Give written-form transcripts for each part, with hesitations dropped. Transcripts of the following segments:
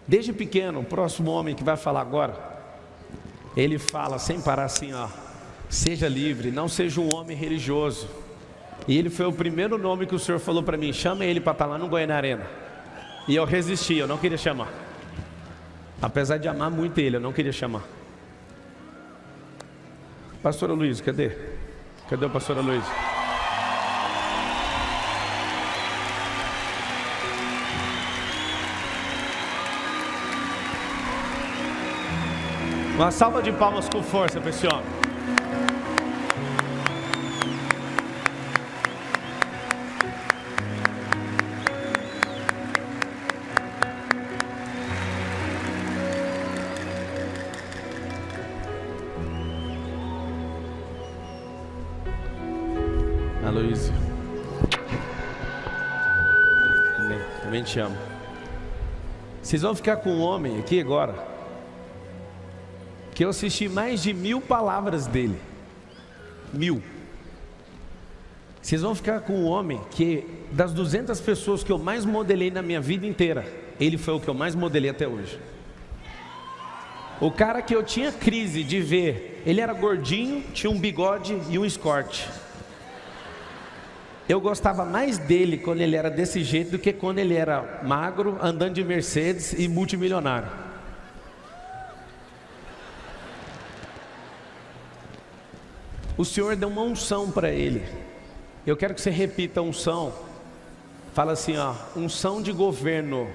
Desde pequeno, o próximo homem que vai falar agora, ele fala sem parar assim, ó: seja livre, não seja um homem religioso. E ele foi o primeiro nome que o Senhor falou para mim: chama ele para estar lá no Goiânia Arena. E eu resisti, eu não queria chamar. Apesar de amar muito ele, eu não queria chamar. Pastora Luiz, cadê? Cadê o pastor Luiz? Uma salva de palmas com força para esse homem. Aloysio, também te amo. Vocês vão ficar com um homem aqui agora, que eu assisti mais de 1000 palavras dele. 1000. Vocês vão ficar com um homem que, das 200 pessoas que eu mais modelei na minha vida inteira, ele foi o que eu mais modelei até hoje. O cara que eu tinha crise de ver, ele era gordinho, tinha um bigode e um escorte. Eu gostava mais dele quando ele era desse jeito do que quando ele era magro, andando de Mercedes e multimilionário. O Senhor deu uma unção para ele. Eu quero que você repita a unção. Fala assim, ó: unção de governo,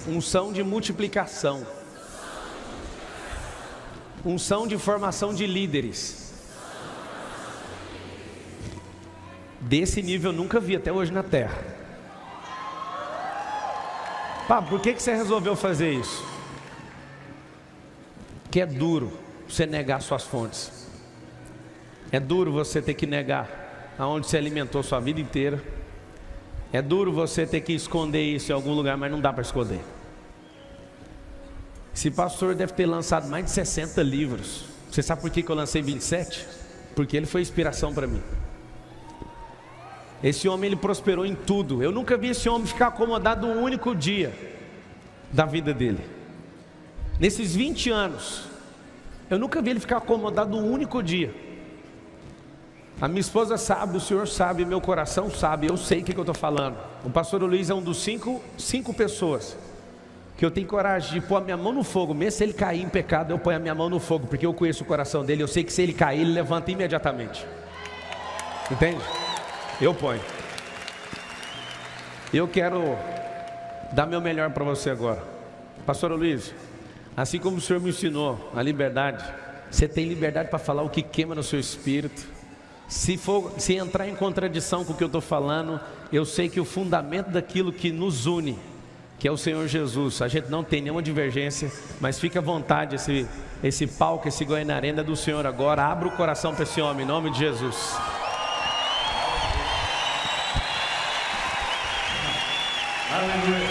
unção de multiplicação, unção de formação de líderes. Desse nível eu nunca vi até hoje na terra. Pá, por que você resolveu fazer isso? Porque é duro você negar suas fontes. É duro você ter que negar aonde você alimentou sua vida inteira. É duro você ter que esconder isso em algum lugar, mas não dá para esconder. Esse pastor deve ter lançado mais de 60 livros. Você sabe por que eu lancei 27? Porque ele foi inspiração para mim. Esse homem, ele prosperou em tudo. Eu nunca vi esse homem ficar acomodado um único dia da vida dele. Nesses 20 anos, eu nunca vi ele ficar acomodado um único dia. A minha esposa sabe, o Senhor sabe, meu coração sabe, eu sei o que eu estou falando. O pastor Luiz é um dos cinco pessoas que eu tenho coragem de pôr a minha mão no fogo. Mesmo se ele cair em pecado, eu ponho a minha mão no fogo, porque eu conheço o coração dele. Eu sei que se ele cair, ele levanta imediatamente. Entende? Eu ponho. Eu quero dar meu melhor para você agora. Pastor Luiz, assim como o Senhor me ensinou a liberdade, você tem liberdade para falar o que queima no seu espírito. Se entrar em contradição com o que eu estou falando, eu sei que o fundamento daquilo que nos une, que é o Senhor Jesus, a gente não tem nenhuma divergência, mas fica à vontade, esse palco, esse Goiânia Arena é do Senhor agora. Abra o coração para esse homem, em nome de Jesus. Aleluia.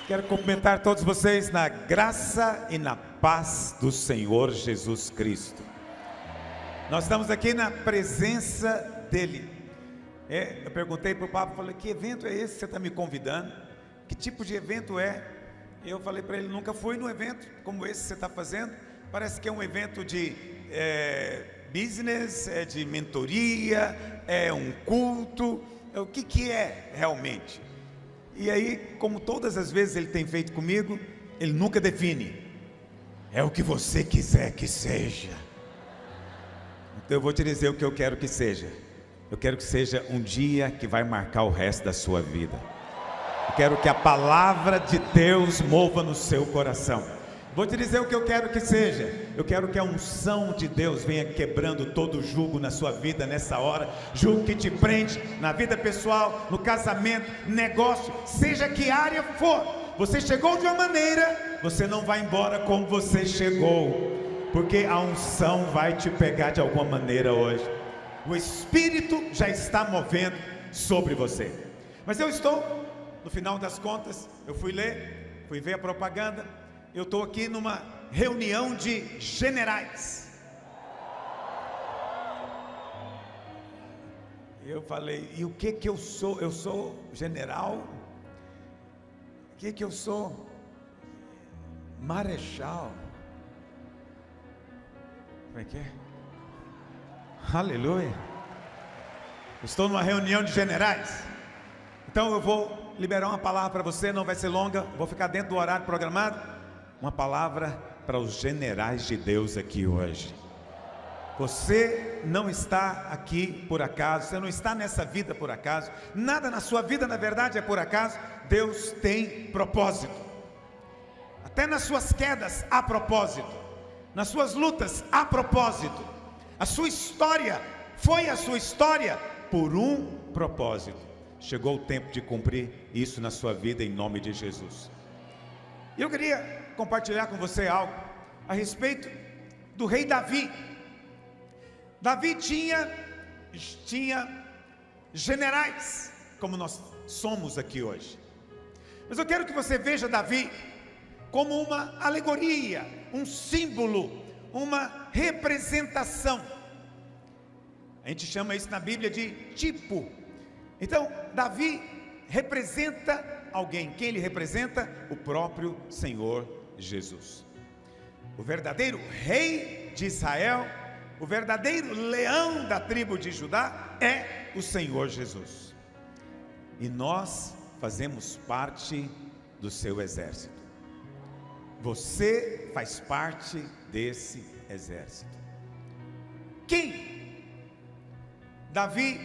Quero cumprimentar todos vocês na graça e na paz do Senhor Jesus Cristo. Nós estamos aqui na presença dEle. Eu perguntei para o Papa, falei: que evento é esse que você está me convidando? Que tipo de evento é? Eu falei para ele: nunca fui num evento como esse que você está fazendo. Parece que é um evento de business, é de mentoria, é um culto. O que é realmente? E aí, como todas as vezes ele tem feito comigo, ele nunca define. É o que você quiser que seja. Então eu vou te dizer o que eu quero que seja. Eu quero que seja um dia que vai marcar o resto da sua vida. Eu quero que a palavra de Deus mova no seu coração. Vou te dizer o que eu quero que seja. Eu quero que a unção de Deus venha quebrando todo jugo na sua vida nessa hora. Jugo que te prende na vida pessoal, no casamento, negócio, seja que área for. Você chegou de uma maneira, você não vai embora como você chegou, porque a unção vai te pegar de alguma maneira hoje. O Espírito já está movendo sobre você. Mas eu estou, no final das contas, eu fui ver a propaganda. Eu estou aqui numa reunião de generais. Eu falei: e o que eu sou? Eu sou general? que eu sou? Marechal. Como é que é? Aleluia. Estou numa reunião de generais. Então eu vou liberar uma palavra para você, não vai ser longa, vou ficar dentro do horário programado. Uma palavra para os generais de Deus aqui hoje. Você não está aqui por acaso, você não está nessa vida por acaso, nada na sua vida na verdade é por acaso. Deus tem propósito. Até nas suas quedas há propósito, nas suas lutas há propósito. A sua história foi a sua história por um propósito. Chegou o tempo de cumprir isso na sua vida em nome de Jesus. E eu queria compartilhar com você algo a respeito do rei Davi. Davi tinha generais, como nós somos aqui hoje. Mas eu quero que você veja Davi como uma alegoria, um símbolo, uma representação. A gente chama isso na Bíblia de tipo. Então, Davi representa alguém. Quem ele representa? O próprio Senhor Jesus. O verdadeiro rei de Israel, o verdadeiro leão da tribo de Judá é o Senhor Jesus. E nós fazemos parte do seu exército. Você faz parte desse exército. Quem Davi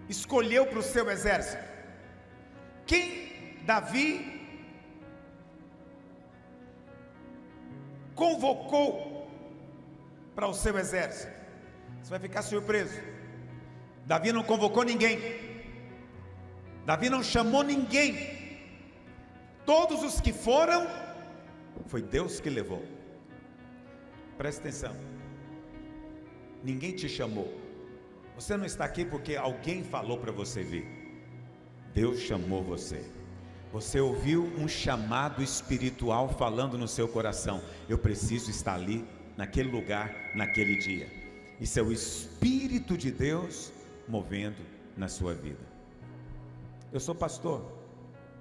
escolheu para o seu exército? Quem Davi convocou para o seu exército? Você vai ficar surpreso. Davi não convocou ninguém. Davi não chamou ninguém. Todos os que foram, foi Deus que levou. Presta atenção. Ninguém te chamou. Você não está aqui porque alguém falou para você vir. Deus chamou você. Você ouviu um chamado espiritual falando no seu coração: eu preciso estar ali, naquele lugar, naquele dia. Isso é o Espírito de Deus movendo na sua vida. Eu sou pastor,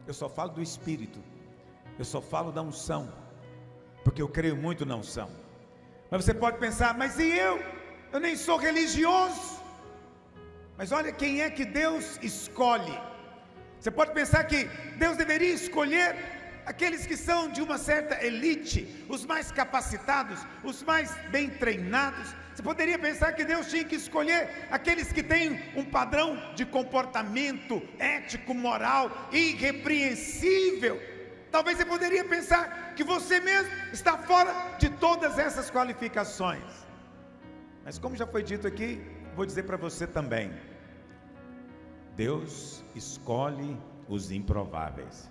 eu só falo do Espírito, eu só falo da unção, porque eu creio muito na unção. Mas você pode pensar: mas e eu? Eu nem sou religioso. Mas olha quem é que Deus escolhe. Você pode pensar que Deus deveria escolher aqueles que são de uma certa elite, os mais capacitados, os mais bem treinados. Você poderia pensar que Deus tinha que escolher aqueles que têm um padrão de comportamento ético, moral, irrepreensível. Talvez você poderia pensar que você mesmo está fora de todas essas qualificações. Mas como já foi dito aqui, vou dizer para você também: Deus escolhe os improváveis.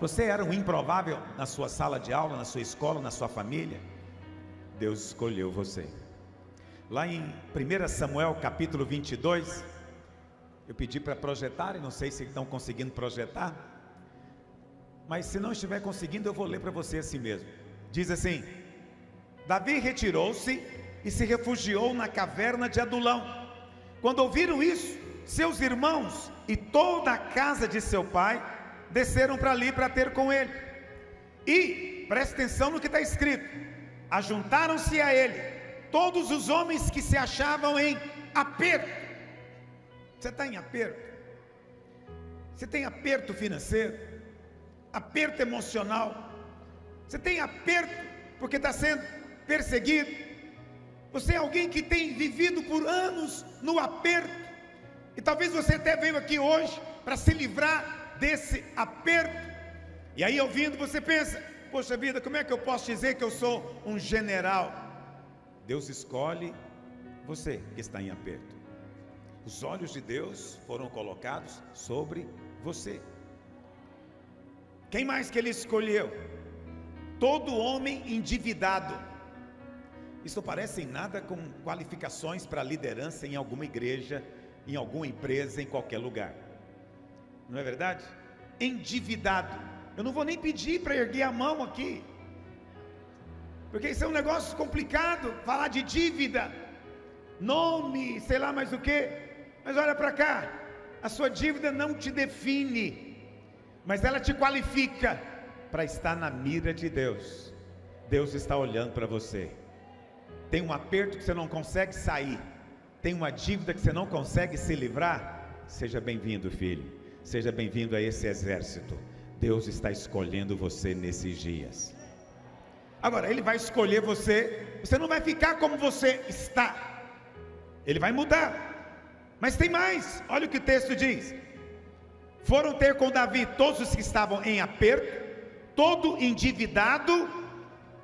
Você era um improvável na sua sala de aula, na sua escola, na sua família? Deus escolheu você. Lá em 1 Samuel capítulo 22, eu pedi para projetar, e não sei se estão conseguindo projetar, mas se não estiver conseguindo, eu vou ler para você assim mesmo. Diz assim: Davi retirou-se e se refugiou na caverna de Adulão. Quando ouviram isso, seus irmãos e toda a casa de seu pai desceram para ali para ter com ele. E, presta atenção no que está escrito: ajuntaram-se a ele todos os homens que se achavam em aperto. Você está em aperto? Você tem aperto financeiro? Aperto emocional? Você tem aperto porque está sendo perseguido? Você é alguém que tem vivido por anos no aperto, e talvez você até veio aqui hoje para se livrar desse aperto. E aí, ouvindo, você pensa: poxa vida, como é que eu posso dizer que eu sou um general? Deus escolhe você que está em aperto. Os olhos de Deus foram colocados sobre você. Quem mais que ele escolheu? Todo homem endividado. Isso parece em nada com qualificações para liderança em alguma igreja, em alguma empresa, em qualquer lugar. Não é verdade? Endividado. Eu não vou nem pedir para erguer a mão aqui, porque isso é um negócio complicado, falar de dívida, nome, sei lá mais o que. Mas olha para cá, a sua dívida não te define. mas ela te qualifica para estar na mira de Deus. Deus está olhando para você. Tem um aperto que você não consegue sair, tem uma dívida que você não consegue se livrar. Seja bem-vindo, filho, seja bem-vindo a esse exército. Deus está escolhendo você nesses dias. Agora, Ele vai escolher você, você não vai ficar como você está, Ele vai mudar. Mas tem mais, olha o que o texto diz: foram ter com Davi todos os que estavam em aperto, todo endividado,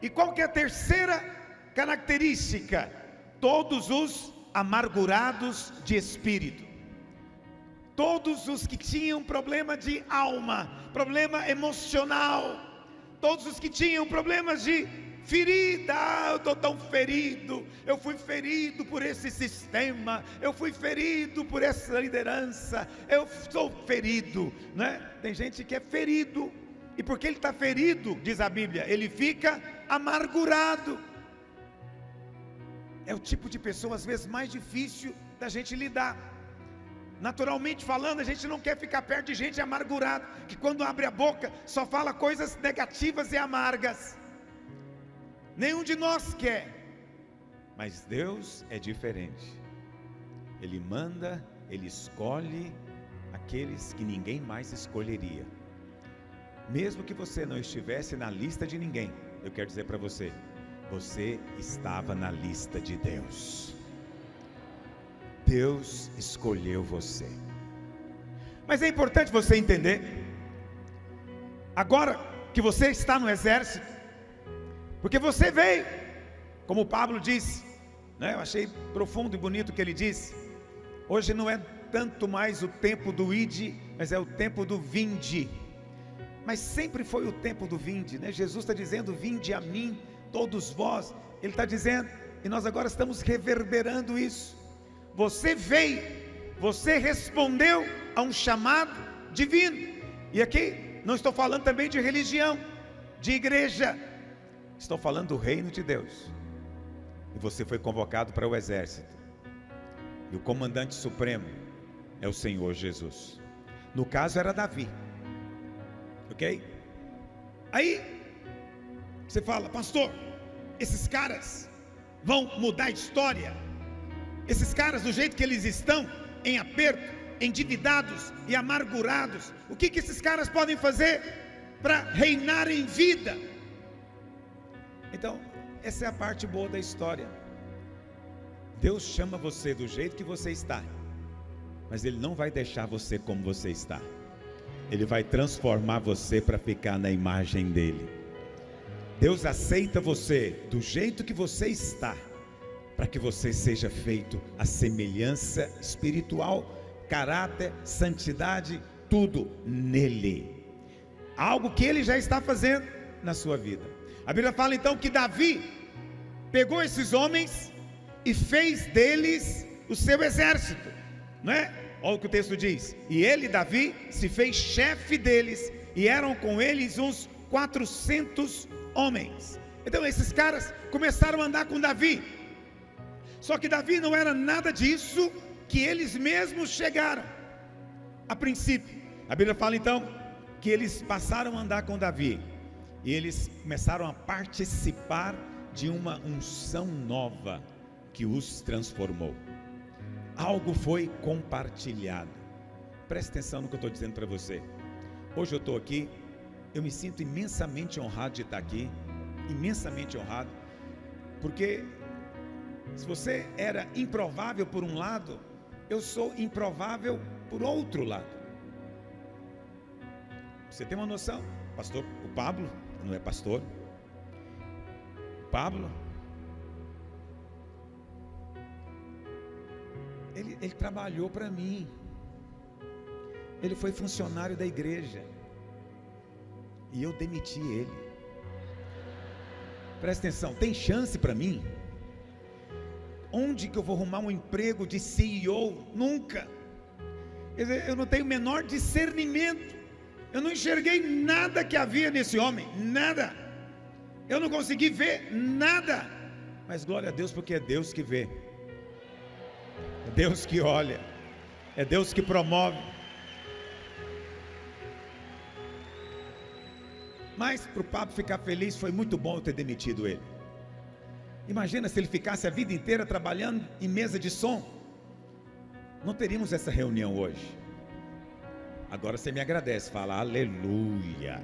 e qual que é a terceira característica? Todos os amargurados de espírito. Todos os que tinham problema de alma, problema emocional, todos os que tinham problemas de ferida. Eu estou tão ferido, eu fui ferido por esse sistema, eu fui ferido por essa liderança, eu sou ferido, né? Tem gente que é ferido, e porque ele está ferido, diz a Bíblia, ele fica amargurado. É o tipo de pessoa às vezes mais difícil da gente lidar. Naturalmente falando, a gente não quer ficar perto de gente amargurada, que quando abre a boca só fala coisas negativas e amargas. Nenhum de nós quer. Mas Deus é diferente. Ele manda, Ele escolhe aqueles que ninguém mais escolheria. Mesmo que você não estivesse na lista de ninguém, eu quero dizer para você, você estava na lista de Deus. Deus escolheu você. Mas é importante você entender, agora que você está no exército, porque você veio, como Pablo disse, né? Eu achei profundo e bonito o que ele disse. Hoje não é tanto mais o tempo do ide, mas é o tempo do vinde. Mas sempre foi o tempo do vinde, né? Jesus está dizendo: vinde a mim, todos vós. Ele está dizendo, e nós agora estamos reverberando isso. Você veio, você respondeu a um chamado divino. E aqui não estou falando também de religião, de igreja, estou falando do reino de Deus. E você foi convocado para o exército, e o comandante supremo é o Senhor Jesus. No caso era Davi, ok? Aí você fala: pastor, esses caras vão mudar a história? Esses caras, do jeito que eles estão, em aperto, endividados e amargurados, o que esses caras podem fazer para reinar em vida? Então, essa é a parte boa da história. Deus chama você do jeito que você está, mas Ele não vai deixar você como você está. Ele vai transformar você para ficar na imagem dEle. Deus aceita você do jeito que você está, para que você seja feito à semelhança espiritual, caráter, santidade, tudo nele. Algo que Ele já está fazendo na sua vida. A Bíblia fala então que Davi pegou esses homens e fez deles o seu exército, não é? Olha o que o texto diz: e ele, Davi, se fez chefe deles, e eram com eles uns 400 homens. Então esses caras começaram a andar com Davi. Só que Davi não era nada disso que eles mesmos chegaram a princípio. A Bíblia fala então que eles passaram a andar com Davi, e eles começaram a participar de uma unção nova que os transformou. Algo foi compartilhado. Preste atenção no que eu estou dizendo para você. Hoje eu estou aqui, eu me sinto imensamente honrado de estar aqui, imensamente honrado, porque se você era improvável por um lado, eu sou improvável por outro lado. Você tem uma noção? Pastor, o Pablo não é pastor. O Pablo, ele trabalhou para mim. Ele foi funcionário da igreja, e eu demiti ele. Presta atenção, tem chance para mim? Onde que eu vou arrumar um emprego de CEO? Nunca. Quer dizer, eu não tenho o menor discernimento. Eu não enxerguei nada que havia nesse homem, nada. Eu não consegui ver nada. Mas glória a Deus, porque é Deus que vê, é Deus que olha, é Deus que promove. Mas para o Pablo ficar feliz, foi muito bom eu ter demitido ele. Imagina se ele ficasse a vida inteira trabalhando em mesa de som. Não teríamos essa reunião hoje. Agora você me agradece, fala aleluia.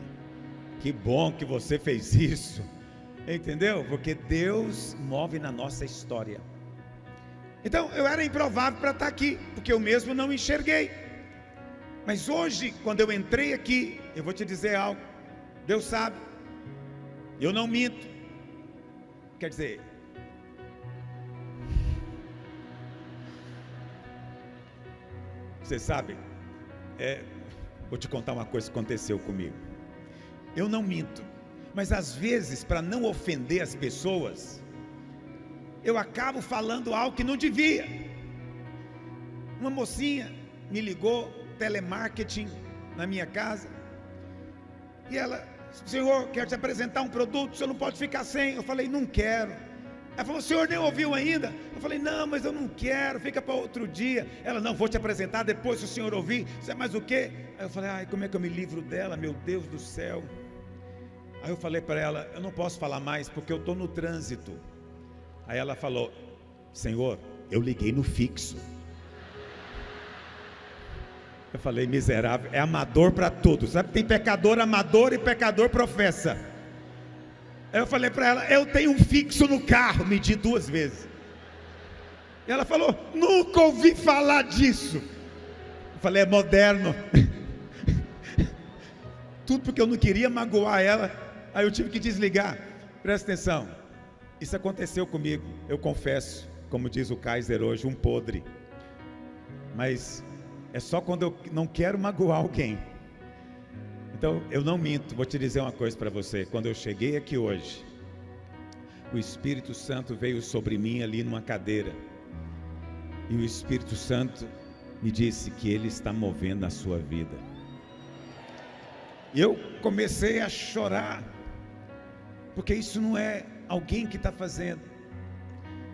Que bom que você fez isso. Entendeu? Porque Deus move na nossa história. Então eu era improvável para estar aqui, porque eu mesmo não enxerguei. Mas hoje, quando eu entrei aqui, eu vou te dizer algo. Deus sabe, eu não minto. Quer dizer, você sabe, vou te contar uma coisa que aconteceu comigo. Eu não minto, mas às vezes, para não ofender as pessoas, eu acabo falando algo que não devia. Uma mocinha me ligou, telemarketing, na minha casa, e ela: senhor, quero te apresentar um produto, o senhor não pode ficar sem. Eu falei: não quero. Ela falou: o senhor nem ouviu ainda? Eu falei: não, mas eu não quero, fica para outro dia. Ela: não, vou te apresentar depois, se o senhor ouvir. Você é mais o quê? Aí eu falei: ai, como é que eu me livro dela, meu Deus do céu. Aí eu falei para ela: eu não posso falar mais, porque eu estou no trânsito. Aí ela falou: senhor, eu liguei no fixo. Eu falei: miserável, é amador para tudo. Sabe, tem pecador amador e pecador professa. Aí eu falei para ela: eu tenho um fixo no carro, medi 2 vezes. E ela falou: nunca ouvi falar disso. Eu falei: é moderno. Tudo porque eu não queria magoar ela. Aí eu tive que desligar. Presta atenção, isso aconteceu comigo, eu confesso, como diz o Kaiser hoje, um podre. Mas é só quando eu não quero magoar alguém. Então eu não minto. Vou te dizer uma coisa para você. Quando eu cheguei aqui hoje, o Espírito Santo veio sobre mim ali numa cadeira, e o Espírito Santo me disse que Ele está movendo a sua vida. E eu comecei a chorar, porque isso não é alguém que está fazendo,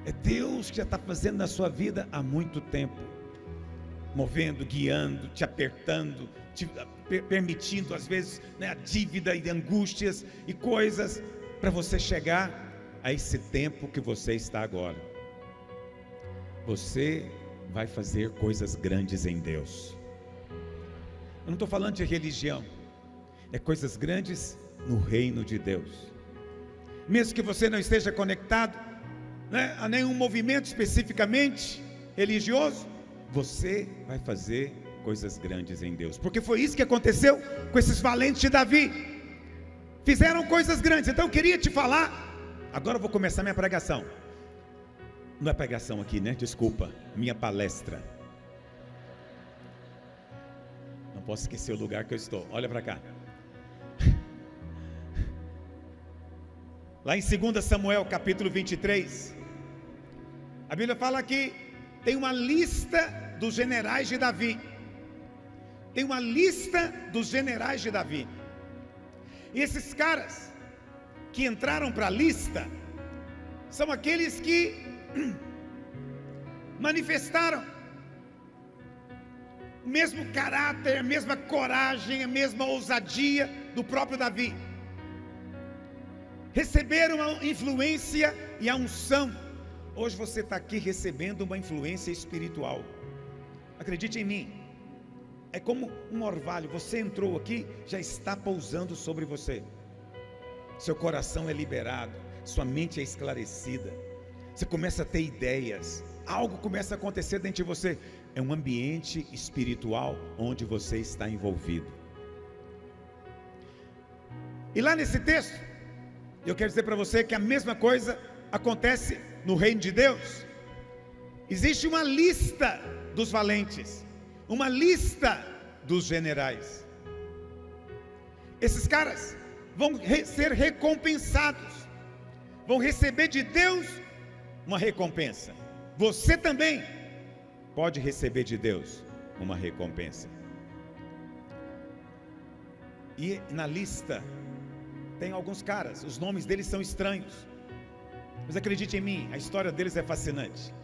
é Deus que já está fazendo na sua vida há muito tempo, movendo, guiando, te apertando, te permitindo às vezes, a dívida e angústias e coisas, para você chegar a esse tempo que você está agora. Você vai fazer coisas grandes em Deus. Eu não estou falando de religião, é coisas grandes no reino de Deus. Mesmo que você não esteja conectado, a nenhum movimento especificamente religioso, você vai fazer coisas grandes em Deus, porque foi isso que aconteceu com esses valentes de Davi. Fizeram coisas grandes. Então eu queria te falar. Agora eu vou começar minha pregação. Não é pregação aqui, né? Desculpa, minha palestra. Não posso esquecer o lugar que eu estou. Olha para cá. Lá em 2 Samuel capítulo 23, a Bíblia fala que tem uma lista dos generais de Davi. Tem uma lista dos generais de Davi. E esses caras que entraram para a lista são aqueles que manifestaram o mesmo caráter, a mesma coragem, a mesma ousadia do próprio Davi. Receberam a influência e a unção. Hoje você está aqui recebendo uma influência espiritual. Acredite em mim. É como um orvalho. Você entrou aqui, já está pousando sobre você. Seu coração é liberado, sua mente é esclarecida. Você começa a ter ideias. Algo começa a acontecer dentro de você. É um ambiente espiritual onde você está envolvido. E lá nesse texto, eu quero dizer para você que a mesma coisa acontece no reino de Deus. Existe uma lista dos valentes, uma lista dos generais. Esses caras vão ser recompensados, vão receber de Deus uma recompensa. Você também pode receber de Deus uma recompensa. E na lista tem alguns caras, os nomes deles são estranhos, mas acredite em mim, a história deles é fascinante.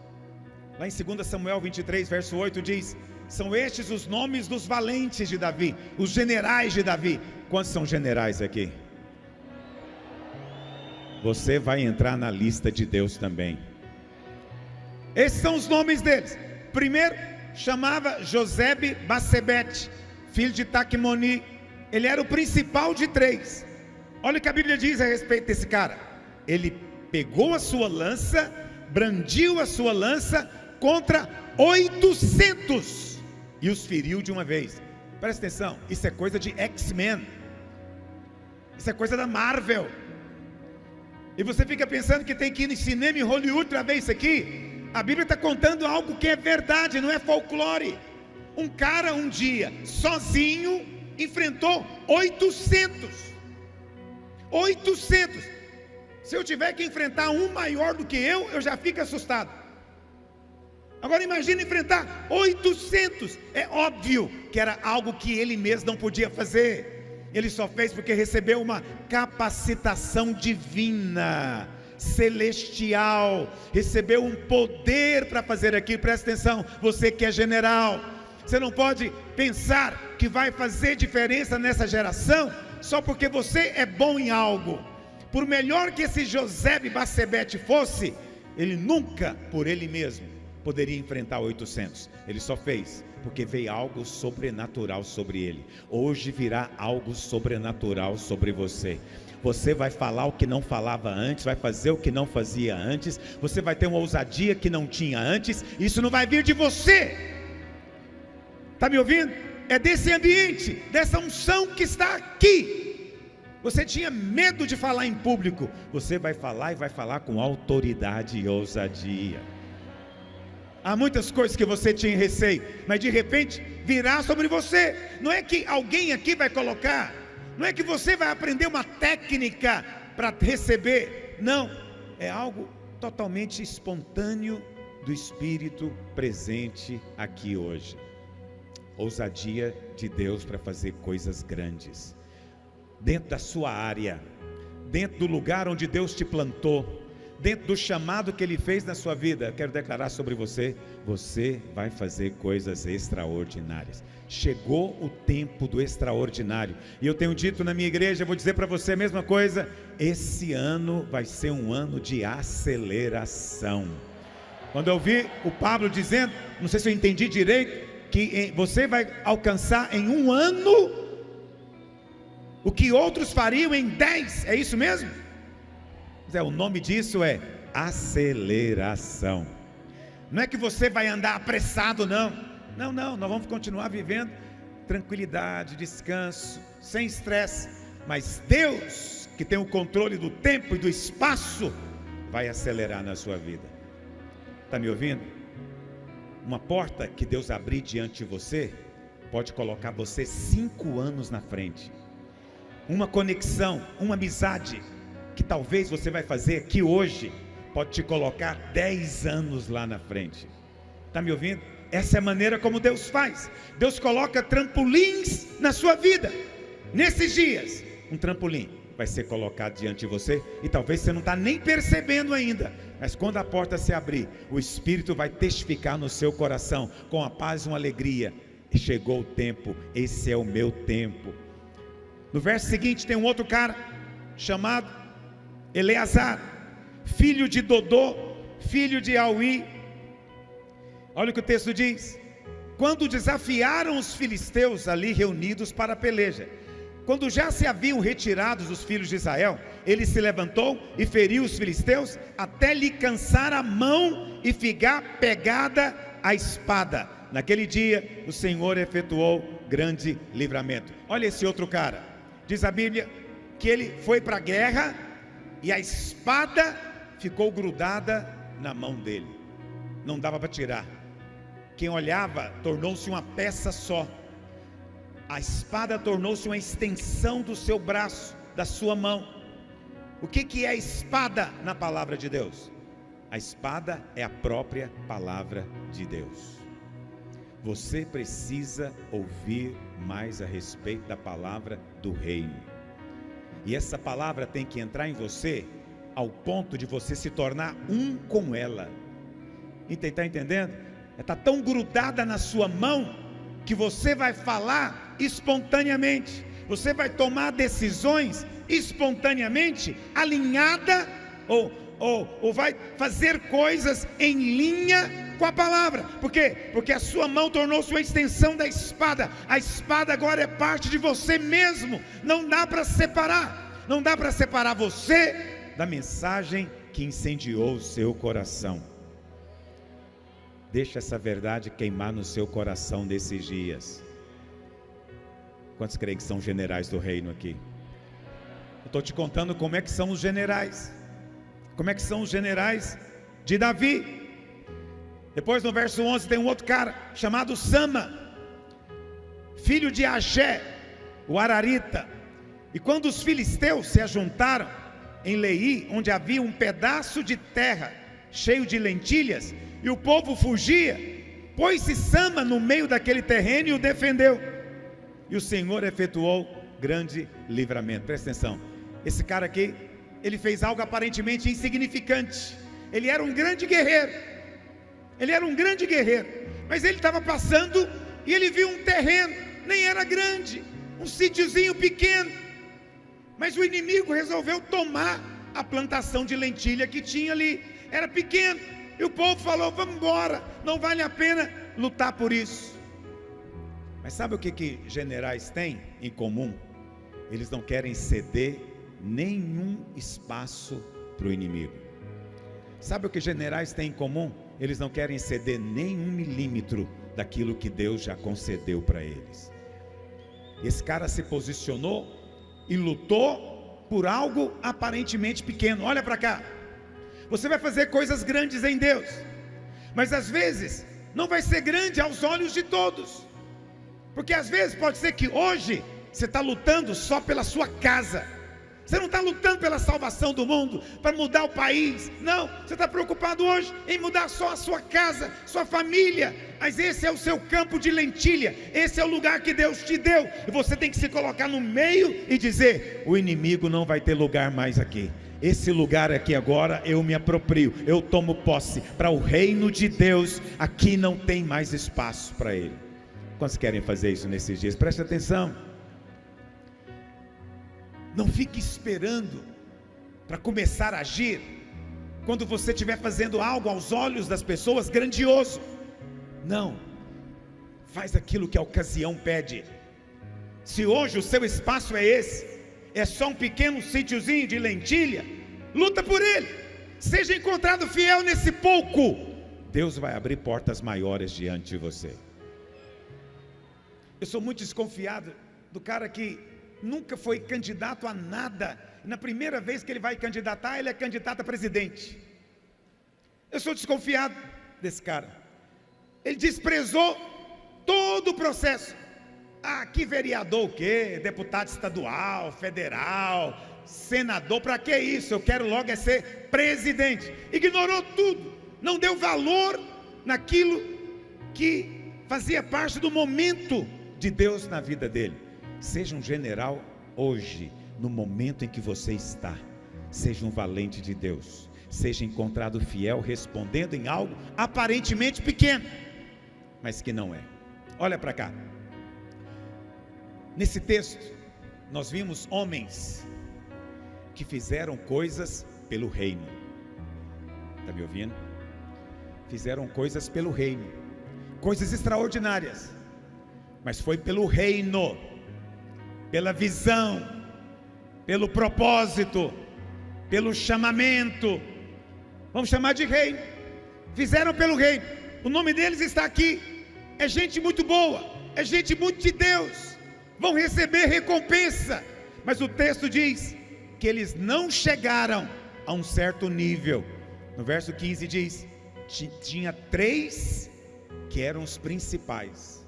Lá em 2 Samuel 23, verso 8 diz: são estes os nomes dos valentes de Davi, os generais de Davi. Quantos são generais aqui? você vai entrar na lista de Deus também. Esses são os nomes deles. Primeiro, chamava Josebe Bassebete, filho de Taquimoni. Ele era o principal de 3. Olha o que a Bíblia diz a respeito desse cara. Ele pegou a sua lança, brandiu a sua lança contra 800 e os feriu de uma vez. Presta atenção, isso é coisa de X-Men, isso é coisa da Marvel. E você fica pensando que tem que ir no cinema em Hollywood para ver isso aqui? A Bíblia está contando algo que é verdade, não é folclore. Um cara um dia, sozinho, enfrentou 800. Se eu tiver que enfrentar um maior do que eu já fico assustado. Agora imagine enfrentar 800. É óbvio que era algo que ele mesmo não podia fazer. Ele só fez porque recebeu uma capacitação divina, celestial. Recebeu um poder para fazer aquilo. Presta atenção, você que é general, você não pode pensar que vai fazer diferença nessa geração só porque você é bom em algo. Por melhor que esse Josebe Bassebete fosse, ele nunca, por ele mesmo, poderia enfrentar 800. Ele só fez porque veio algo sobrenatural sobre ele. Hoje virá algo sobrenatural sobre você. Você vai falar o que não falava antes, vai fazer o que não fazia antes, você vai ter uma ousadia que não tinha antes. Isso não vai vir de você. Está me ouvindo? É desse ambiente, dessa unção que está aqui. Você tinha medo de falar em público, você vai falar e vai falar com autoridade e ousadia. Há muitas coisas que você tinha receio, mas de repente virá sobre você. Não é que alguém aqui vai colocar, não é que você vai aprender uma técnica para receber, não, é algo totalmente espontâneo do Espírito presente aqui hoje. Ousadia de Deus para fazer coisas grandes, dentro da sua área, dentro do lugar onde Deus te plantou, dentro do chamado que Ele fez na sua vida. Eu quero declarar sobre você, você vai fazer coisas extraordinárias. Chegou o tempo do extraordinário, e eu tenho dito na minha igreja, eu vou dizer para você a mesma coisa, esse ano vai ser um ano de aceleração. Quando eu vi o Pablo dizendo, não sei se eu entendi direito, que você vai alcançar em um ano o que outros fariam em 10, é isso mesmo? O nome disso é aceleração. Não é que você vai andar apressado, não, nós vamos continuar vivendo tranquilidade, descanso, sem estresse, mas Deus, que tem o controle do tempo e do espaço, vai acelerar na sua vida. Está me ouvindo? Uma porta que Deus abrir diante de você, pode colocar você 5 anos na frente. Uma conexão, uma amizade, que talvez você vai fazer aqui hoje, pode te colocar 10 anos lá na frente. Está me ouvindo? Essa é a maneira como Deus faz. Deus coloca trampolins na sua vida. Nesses dias, um trampolim vai ser colocado diante de você, e talvez você não está nem percebendo ainda, mas quando a porta se abrir, o Espírito vai testificar no seu coração, com a paz e uma alegria, chegou o tempo, esse é o meu tempo. No verso seguinte tem um outro cara, chamado Eleazar, filho de Dodô, filho de Auí. Olha o que o texto diz: quando desafiaram os filisteus ali reunidos para a peleja, quando já se haviam retirados os filhos de Israel, ele se levantou e feriu os filisteus até lhe cansar a mão e ficar pegada a espada. Naquele dia o Senhor efetuou grande livramento. Olha esse outro cara, diz a Bíblia que ele foi para a guerra e a espada ficou grudada na mão dele, não dava para tirar. Quem olhava tornou-se uma peça só. A espada tornou-se uma extensão do seu braço, da sua mão. O que é a espada na palavra de Deus? A espada é a própria palavra de Deus. Você precisa ouvir mais a respeito da palavra do reino. E essa palavra tem que entrar em você ao ponto de você se tornar um com ela. Está entendendo? Está tão grudada na sua mão que você vai falar espontaneamente, você vai tomar decisões espontaneamente alinhada, ou vai fazer coisas em linha com a palavra. Por quê? Porque a sua mão tornou-se uma extensão da espada. A espada agora é parte de você mesmo. Não dá para separar. Não dá para separar você da mensagem que incendiou o seu coração. Deixa essa verdade queimar no seu coração nesses dias. Quantos creem que são generais do reino aqui? Eu estou te contando como é que são os generais. Como é que são os generais de Davi. Depois no verso 11 tem um outro cara chamado Sama, filho de Agé, o Ararita. E quando os filisteus se ajuntaram em Leí, onde havia um pedaço de terra cheio de lentilhas, e o povo fugia, pôs-se Sama no meio daquele terreno e o defendeu. E o Senhor efetuou grande livramento. Presta atenção, esse cara aqui, ele fez algo aparentemente insignificante. Ele era um grande guerreiro. Ele era um grande guerreiro. Mas ele estava passando e ele viu um terreno, nem era grande, um sítiozinho pequeno. Mas o inimigo resolveu tomar a plantação de lentilha que tinha ali. Era pequeno. E o povo falou: vamos embora, não vale a pena lutar por isso. Mas sabe o que generais têm em comum? Eles não querem ceder nenhum espaço para o inimigo. Sabe o que generais têm em comum? Eles não querem ceder nem 1 milímetro daquilo que Deus já concedeu para eles. Esse cara se posicionou e lutou por algo aparentemente pequeno. Olha para cá, você vai fazer coisas grandes em Deus, mas às vezes não vai ser grande aos olhos de todos, porque às vezes pode ser que hoje você está lutando só pela sua casa. Você não está lutando pela salvação do mundo, para mudar o país. Não, você está preocupado hoje em mudar só a sua casa, sua família. Mas esse é o seu campo de lentilha. Esse é o lugar que Deus te deu. E você tem que se colocar no meio e dizer: o inimigo não vai ter lugar mais aqui. Esse lugar aqui agora eu me aproprio, eu tomo posse. Para o reino de Deus, aqui não tem mais espaço para ele. Quantos querem fazer isso nesses dias? Preste atenção. Não fique esperando para começar a agir quando você estiver fazendo algo aos olhos das pessoas grandioso. Não, faz aquilo que a ocasião pede. Se hoje o seu espaço é esse, é só um pequeno sítiozinho de lentilha, luta por ele. Seja encontrado fiel nesse pouco, Deus vai abrir portas maiores diante de você. Eu sou muito desconfiado do cara que nunca foi candidato a nada, na primeira vez que ele vai candidatar, ele é candidato a presidente. Eu sou desconfiado desse cara. Ele desprezou todo o processo. Ah, que vereador o quê? Deputado estadual, federal, senador, para que isso? Eu quero logo é ser presidente. Ignorou tudo, não deu valor naquilo que fazia parte do momento de Deus na vida dele. Seja um general hoje, no momento em que você está. Seja um valente de Deus. Seja encontrado fiel, respondendo em algo aparentemente pequeno, mas que não é. Olha para cá. Nesse texto, nós vimos homens que fizeram coisas pelo reino. Está me ouvindo? Fizeram coisas pelo reino, coisas extraordinárias, mas foi pelo reino, pela visão, pelo propósito, pelo chamamento. Vamos chamar de reino. Fizeram pelo reino. O nome deles está aqui. É gente muito boa, é gente muito de Deus. Vão receber recompensa. Mas o texto diz que eles não chegaram a um certo nível. No verso 15 diz: tinha 3 que eram os principais.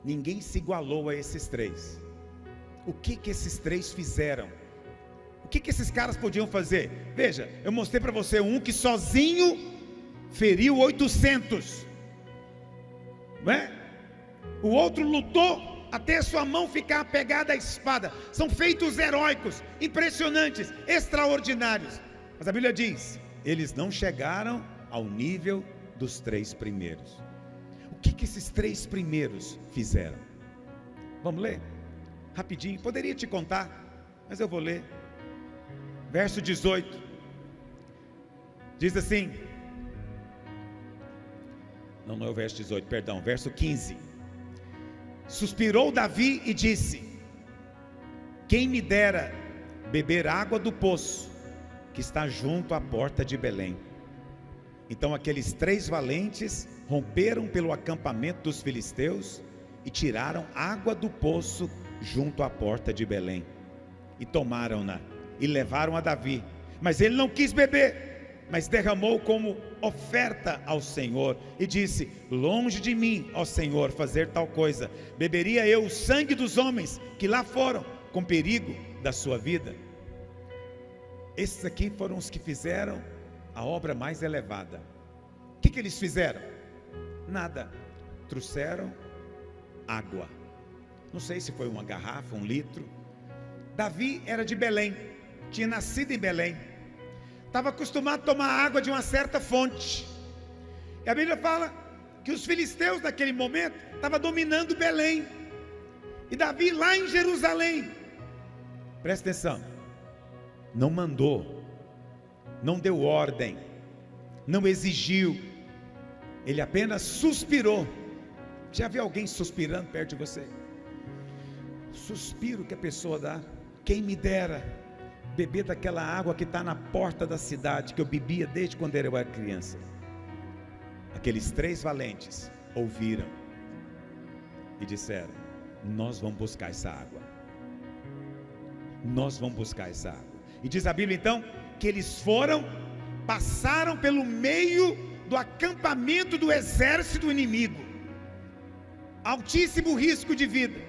Ninguém se igualou a esses 3. O que esses 3 fizeram? O que esses caras podiam fazer? Veja, eu mostrei para você um que sozinho feriu 800, não é? O outro lutou até sua mão ficar apegada à espada. São feitos heróicos, impressionantes, extraordinários. Mas a Bíblia diz: eles não chegaram ao nível dos 3 primeiros. O que esses 3 primeiros fizeram? Vamos ler? Rapidinho, poderia te contar mas eu vou ler. Verso 18, diz assim, não é o verso 18, perdão, verso 15. Suspirou Davi e disse: quem me dera beber água do poço que está junto à porta de Belém. Então aqueles 3 valentes romperam pelo acampamento dos filisteus e tiraram água do poço junto à porta de Belém, e tomaram-na e levaram a Davi, mas ele não quis beber, mas derramou como oferta ao Senhor, e disse: longe de mim, ó Senhor, fazer tal coisa. Beberia eu o sangue dos homens que lá foram, com perigo da sua vida? Esses aqui foram os que fizeram a obra mais elevada. O que eles fizeram? Nada. Trouxeram água. Não sei se foi uma garrafa, 1 litro. Davi era de Belém, tinha nascido em Belém, estava acostumado a tomar água de uma certa fonte. E a Bíblia fala que os filisteus naquele momento estavam dominando Belém, e Davi lá em Jerusalém, presta atenção, não mandou, não deu ordem, não exigiu, ele apenas suspirou. Já viu alguém suspirando perto de você? Suspiro que a pessoa dá. Quem me dera beber daquela água que está na porta da cidade, que eu bebia desde quando eu era criança. Aqueles 3 valentes ouviram e disseram: nós vamos buscar essa água, nós vamos buscar essa água. E diz a Bíblia então que eles passaram pelo meio do acampamento do exército inimigo, altíssimo risco de vida.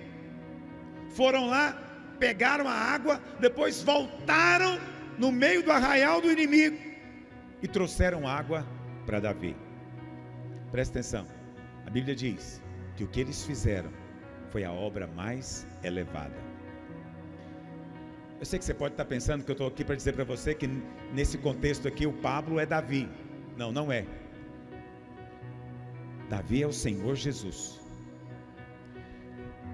Foram lá, pegaram a água, depois voltaram no meio do arraial do inimigo e trouxeram água para Davi. Presta atenção, a Bíblia diz que o que eles fizeram foi a obra mais elevada. Eu sei que você pode estar pensando que eu estou aqui para dizer para você que nesse contexto aqui o Pablo é Davi. Não, não é. Davi é o Senhor Jesus.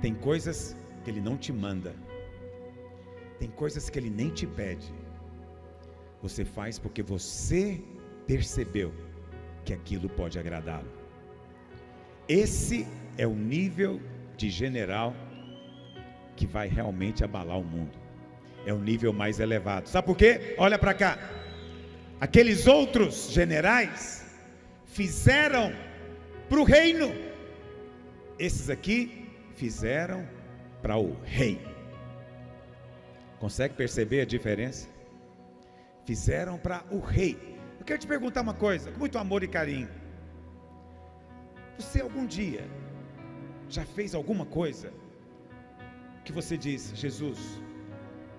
Tem coisas que Ele não te manda, tem coisas que Ele nem te pede, você faz porque você percebeu que aquilo pode agradá-lo. Esse é o nível de general que vai realmente abalar o mundo, é o nível mais elevado. Sabe por quê? Olha para cá, aqueles outros generais fizeram para o reino, esses aqui fizeram para o rei. Consegue perceber a diferença? Fizeram para o rei. Eu quero te perguntar uma coisa, com muito amor e carinho. Você algum dia já fez alguma coisa que você diz: Jesus,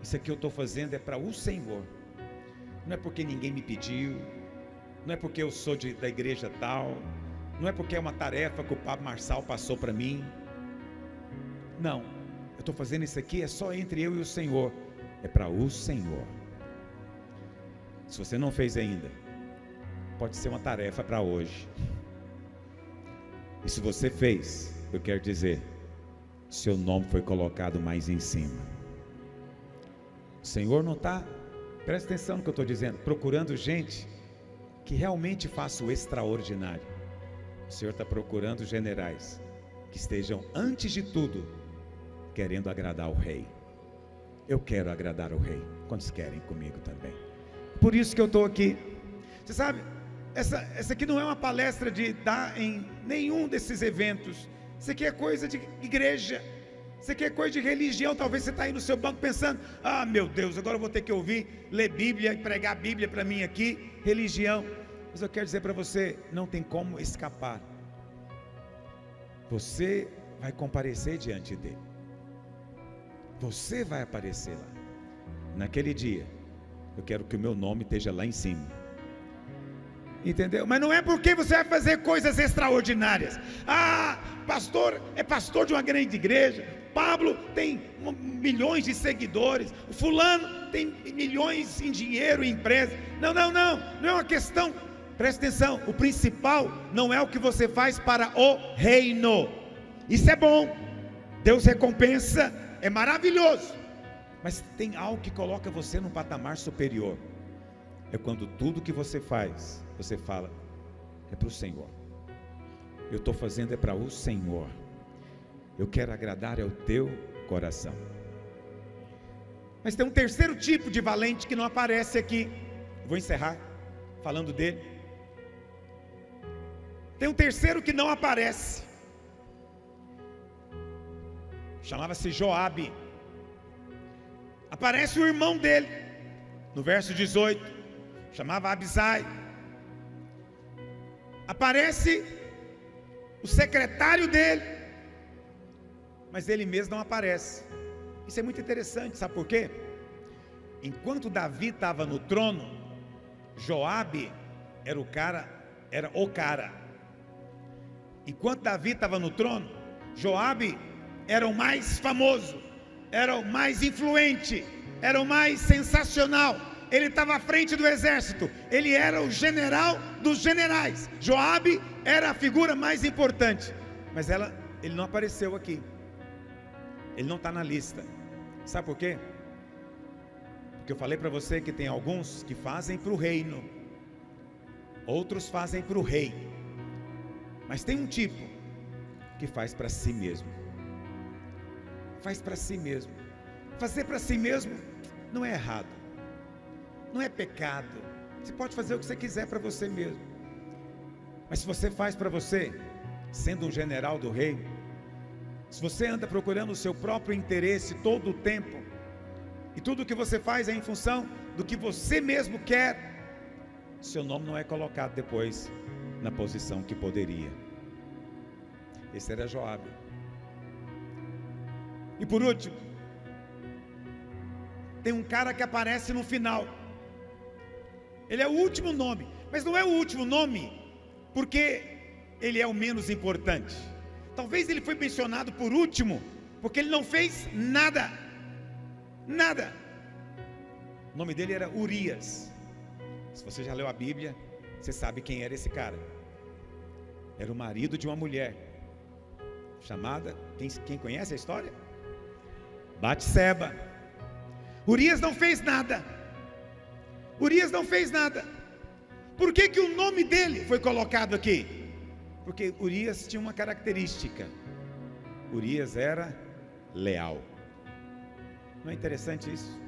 isso aqui eu estou fazendo é para o Senhor, não é porque ninguém me pediu, não é porque eu sou da igreja tal, não é porque é uma tarefa que o Pablo Marçal passou para mim. Não, eu estou fazendo isso aqui é só entre eu e o Senhor, é para o Senhor. Se você não fez ainda, pode ser uma tarefa para hoje. E se você fez, eu quero dizer, seu nome foi colocado mais em cima. O Senhor não está, presta atenção no que eu estou dizendo, procurando gente que realmente faça o extraordinário. O Senhor está procurando generais que estejam, antes de tudo, querendo agradar o rei. Eu quero agradar o rei. Quantos querem comigo também? Por isso que eu estou aqui. Você sabe, essa aqui não é uma palestra de dar em nenhum desses eventos. Isso aqui é coisa de igreja, isso aqui é coisa de religião. Talvez você está aí no seu banco pensando: ah, meu Deus, agora eu vou ter que ouvir, ler Bíblia e pregar a Bíblia para mim aqui, religião. Mas eu quero dizer para você, não tem como escapar. Você vai comparecer diante dele, você vai aparecer lá. Naquele dia, eu quero que o meu nome esteja lá em cima, entendeu? Mas não é porque você vai fazer coisas extraordinárias. Ah, pastor é pastor de uma grande igreja, Pablo tem milhões de seguidores, o fulano tem milhões em dinheiro, em empresa. Não é uma questão. Presta atenção, o principal não é o que você faz para o reino. Isso é bom, Deus recompensa, é maravilhoso. Mas tem algo que coloca você num patamar superior. É quando tudo que você faz, você fala, é para o Senhor. Eu estou fazendo é para o Senhor. Eu quero agradar ao teu coração. Mas tem um terceiro tipo de valente que não aparece aqui. Vou encerrar falando dele. Tem um terceiro que não aparece. Chamava-se Joabe. Aparece o irmão dele, no verso 18, chamava Abisai. Aparece o secretário dele, mas ele mesmo não aparece. Isso é muito interessante, sabe por quê? Enquanto Davi estava no trono, Joabe era o cara. Enquanto Davi estava no trono, Joabe era o mais famoso, era o mais influente, era o mais sensacional. Ele estava à frente do exército, ele era o general dos generais. Joabe era a figura mais importante, mas ele não apareceu aqui. Ele não está na lista. Sabe por quê? Porque eu falei para você que tem alguns que fazem para o reino, outros fazem para o rei, mas tem um tipo que faz para si mesmo. Faz para si mesmo. Fazer para si mesmo não é errado, não é pecado. Você pode fazer o que você quiser para você mesmo, mas se você faz para você, sendo um general do rei, se você anda procurando o seu próprio interesse todo o tempo, e tudo o que você faz é em função do que você mesmo quer, seu nome não é colocado depois na posição que poderia. Esse era Joabe. E por último, tem um cara que aparece no final. Ele é o último nome, mas não é o último nome porque ele é o menos importante. Talvez ele foi mencionado por último porque ele não fez nada. O nome dele era Urias. Se você já leu a Bíblia, você sabe quem era esse cara. Era o marido de uma mulher chamada, quem conhece a história? Batseba. Urias não fez nada. Por que o nome dele foi colocado aqui? Porque Urias tinha uma característica. Urias era leal. Não é interessante isso?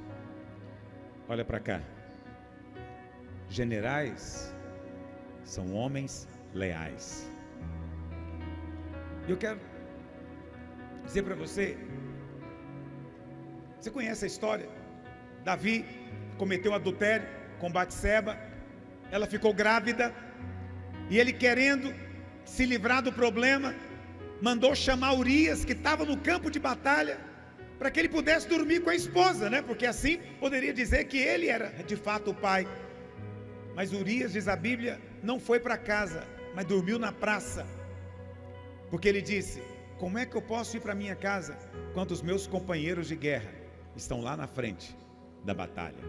Olha para cá. Generais são homens leais. Eu quero dizer para você, você conhece a história? Davi cometeu adultério com Batseba, ela ficou grávida, e ele, querendo se livrar do problema, mandou chamar Urias, que estava no campo de batalha, para que ele pudesse dormir com a esposa, né? Porque assim poderia dizer que ele era de fato o pai. Mas Urias, diz a Bíblia, não foi para casa, mas dormiu na praça, porque ele disse: como é que eu posso ir para minha casa quando os meus companheiros de guerra estão lá na frente da batalha?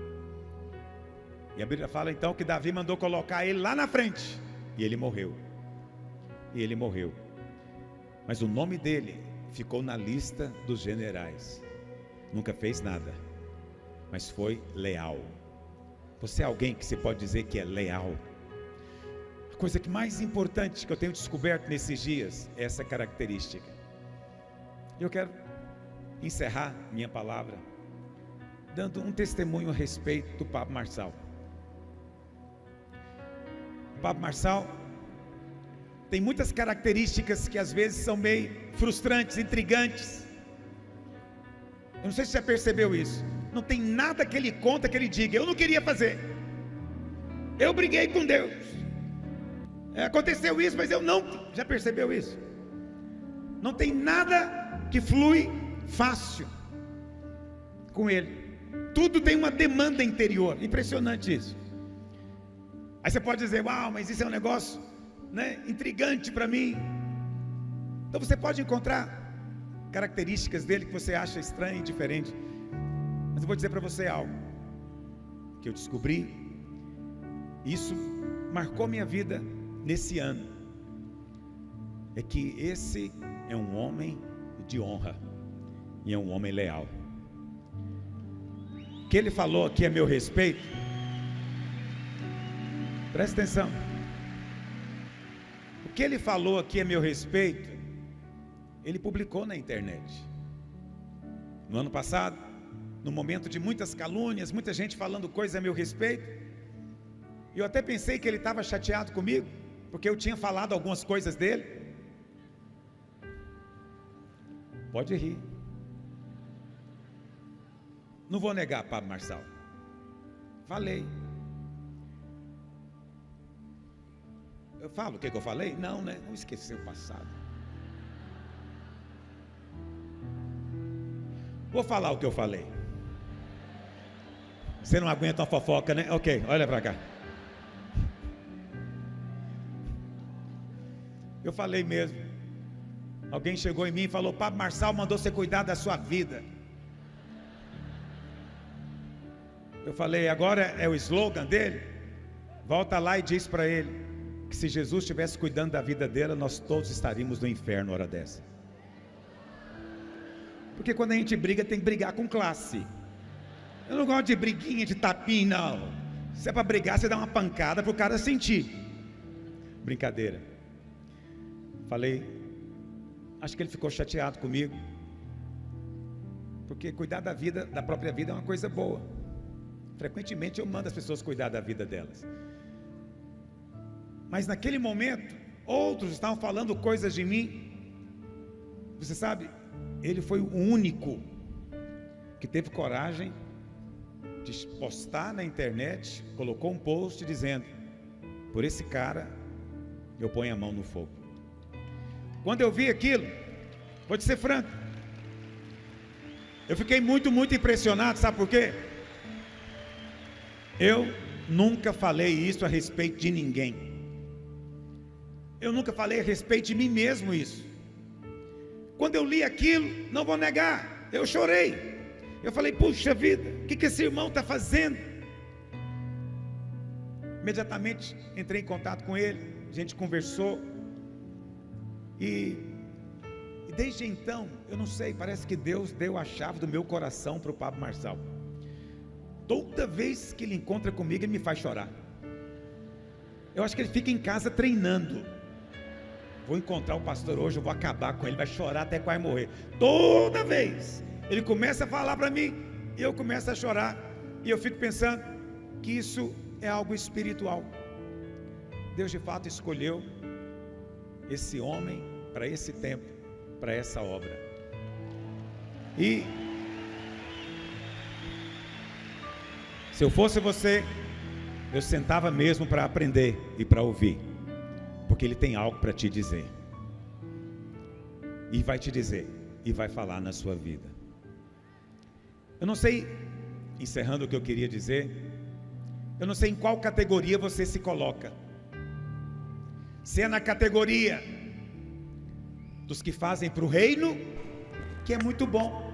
E a Bíblia fala então que Davi mandou colocar ele lá na frente, e ele morreu. Mas o nome dele ficou na lista dos generais. Nunca fez nada, mas foi leal. Você é alguém que você pode dizer que é leal? A coisa que mais importante que eu tenho descoberto nesses dias é essa característica. Eu quero encerrar minha palavra dando um testemunho a respeito do Pablo Marçal. O Pablo Marçal tem muitas características que às vezes são meio frustrantes, intrigantes. Eu não sei se você já percebeu isso. Não tem nada que ele conta que ele diga: eu não queria fazer, eu briguei com Deus, aconteceu isso, mas eu não. Já percebeu isso? Não tem nada que flui fácil com ele. Tudo tem uma demanda interior. Impressionante isso. Aí você pode dizer: uau, mas isso é um negócio, né, intrigante para mim. Então você pode encontrar características dele que você acha estranho e diferente. Mas eu vou dizer para você algo que eu descobri. Isso marcou minha vida nesse ano. É que esse é um homem de honra e é um homem leal. O que ele falou aqui a meu respeito, presta atenção. O que ele falou aqui a meu respeito, ele publicou na internet. No ano passado, no momento de muitas calúnias, muita gente falando coisas a meu respeito, eu até pensei que ele estava chateado comigo, porque eu tinha falado algumas coisas dele. Pode rir. Não vou negar, Pablo Marçal. Falei. Eu falo o que eu falei? Não, né? Não esqueci o passado. Vou falar o que eu falei. Você não aguenta uma fofoca, né? Ok, olha para cá. Eu falei mesmo. Alguém chegou em mim e falou: Pablo Marçal mandou você cuidar da sua vida. Eu falei: agora é o slogan dele? Volta lá e diz para ele que se Jesus estivesse cuidando da vida dele, nós todos estaríamos no inferno hora dessa. Porque quando a gente briga, tem que brigar com classe. Eu não gosto de briguinha, de tapinha, não. Se é para brigar, você dá uma pancada para o cara sentir. Brincadeira. Falei, acho que ele ficou chateado comigo, porque cuidar da vida, da própria vida, é uma coisa boa. Frequentemente eu mando as pessoas cuidar da vida delas, mas naquele momento outros estavam falando coisas de mim. Você sabe, ele foi o único que teve coragem de postar na internet, colocou um post dizendo: por esse cara eu ponho a mão no fogo. Quando eu vi aquilo, vou te ser franco, eu fiquei muito impressionado. Sabe por quê? Eu nunca falei isso a respeito de ninguém. Eu nunca falei a respeito de mim mesmo isso. Quando eu li aquilo, não vou negar, eu chorei. Eu falei: puxa vida, o que esse irmão está fazendo? Imediatamente entrei em contato com ele, a gente conversou. E desde então, eu não sei, parece que Deus deu a chave do meu coração para o Pablo Marçal. Toda vez que ele encontra comigo, ele me faz chorar. Eu acho que ele fica em casa treinando. Vou encontrar o pastor hoje, eu vou acabar com ele, vai chorar até quase morrer. Toda vez ele começa a falar para mim, e eu começo a chorar, e eu fico pensando que isso é algo espiritual. Deus de fato escolheu esse homem para esse tempo, para essa obra. E se eu fosse você, eu sentava mesmo para aprender e para ouvir, porque ele tem algo para te dizer, e vai te dizer, e vai falar na sua vida. Eu não sei, encerrando o que eu queria dizer, eu não sei em qual categoria você se coloca. Se é na categoria dos que fazem para o reino, que é muito bom,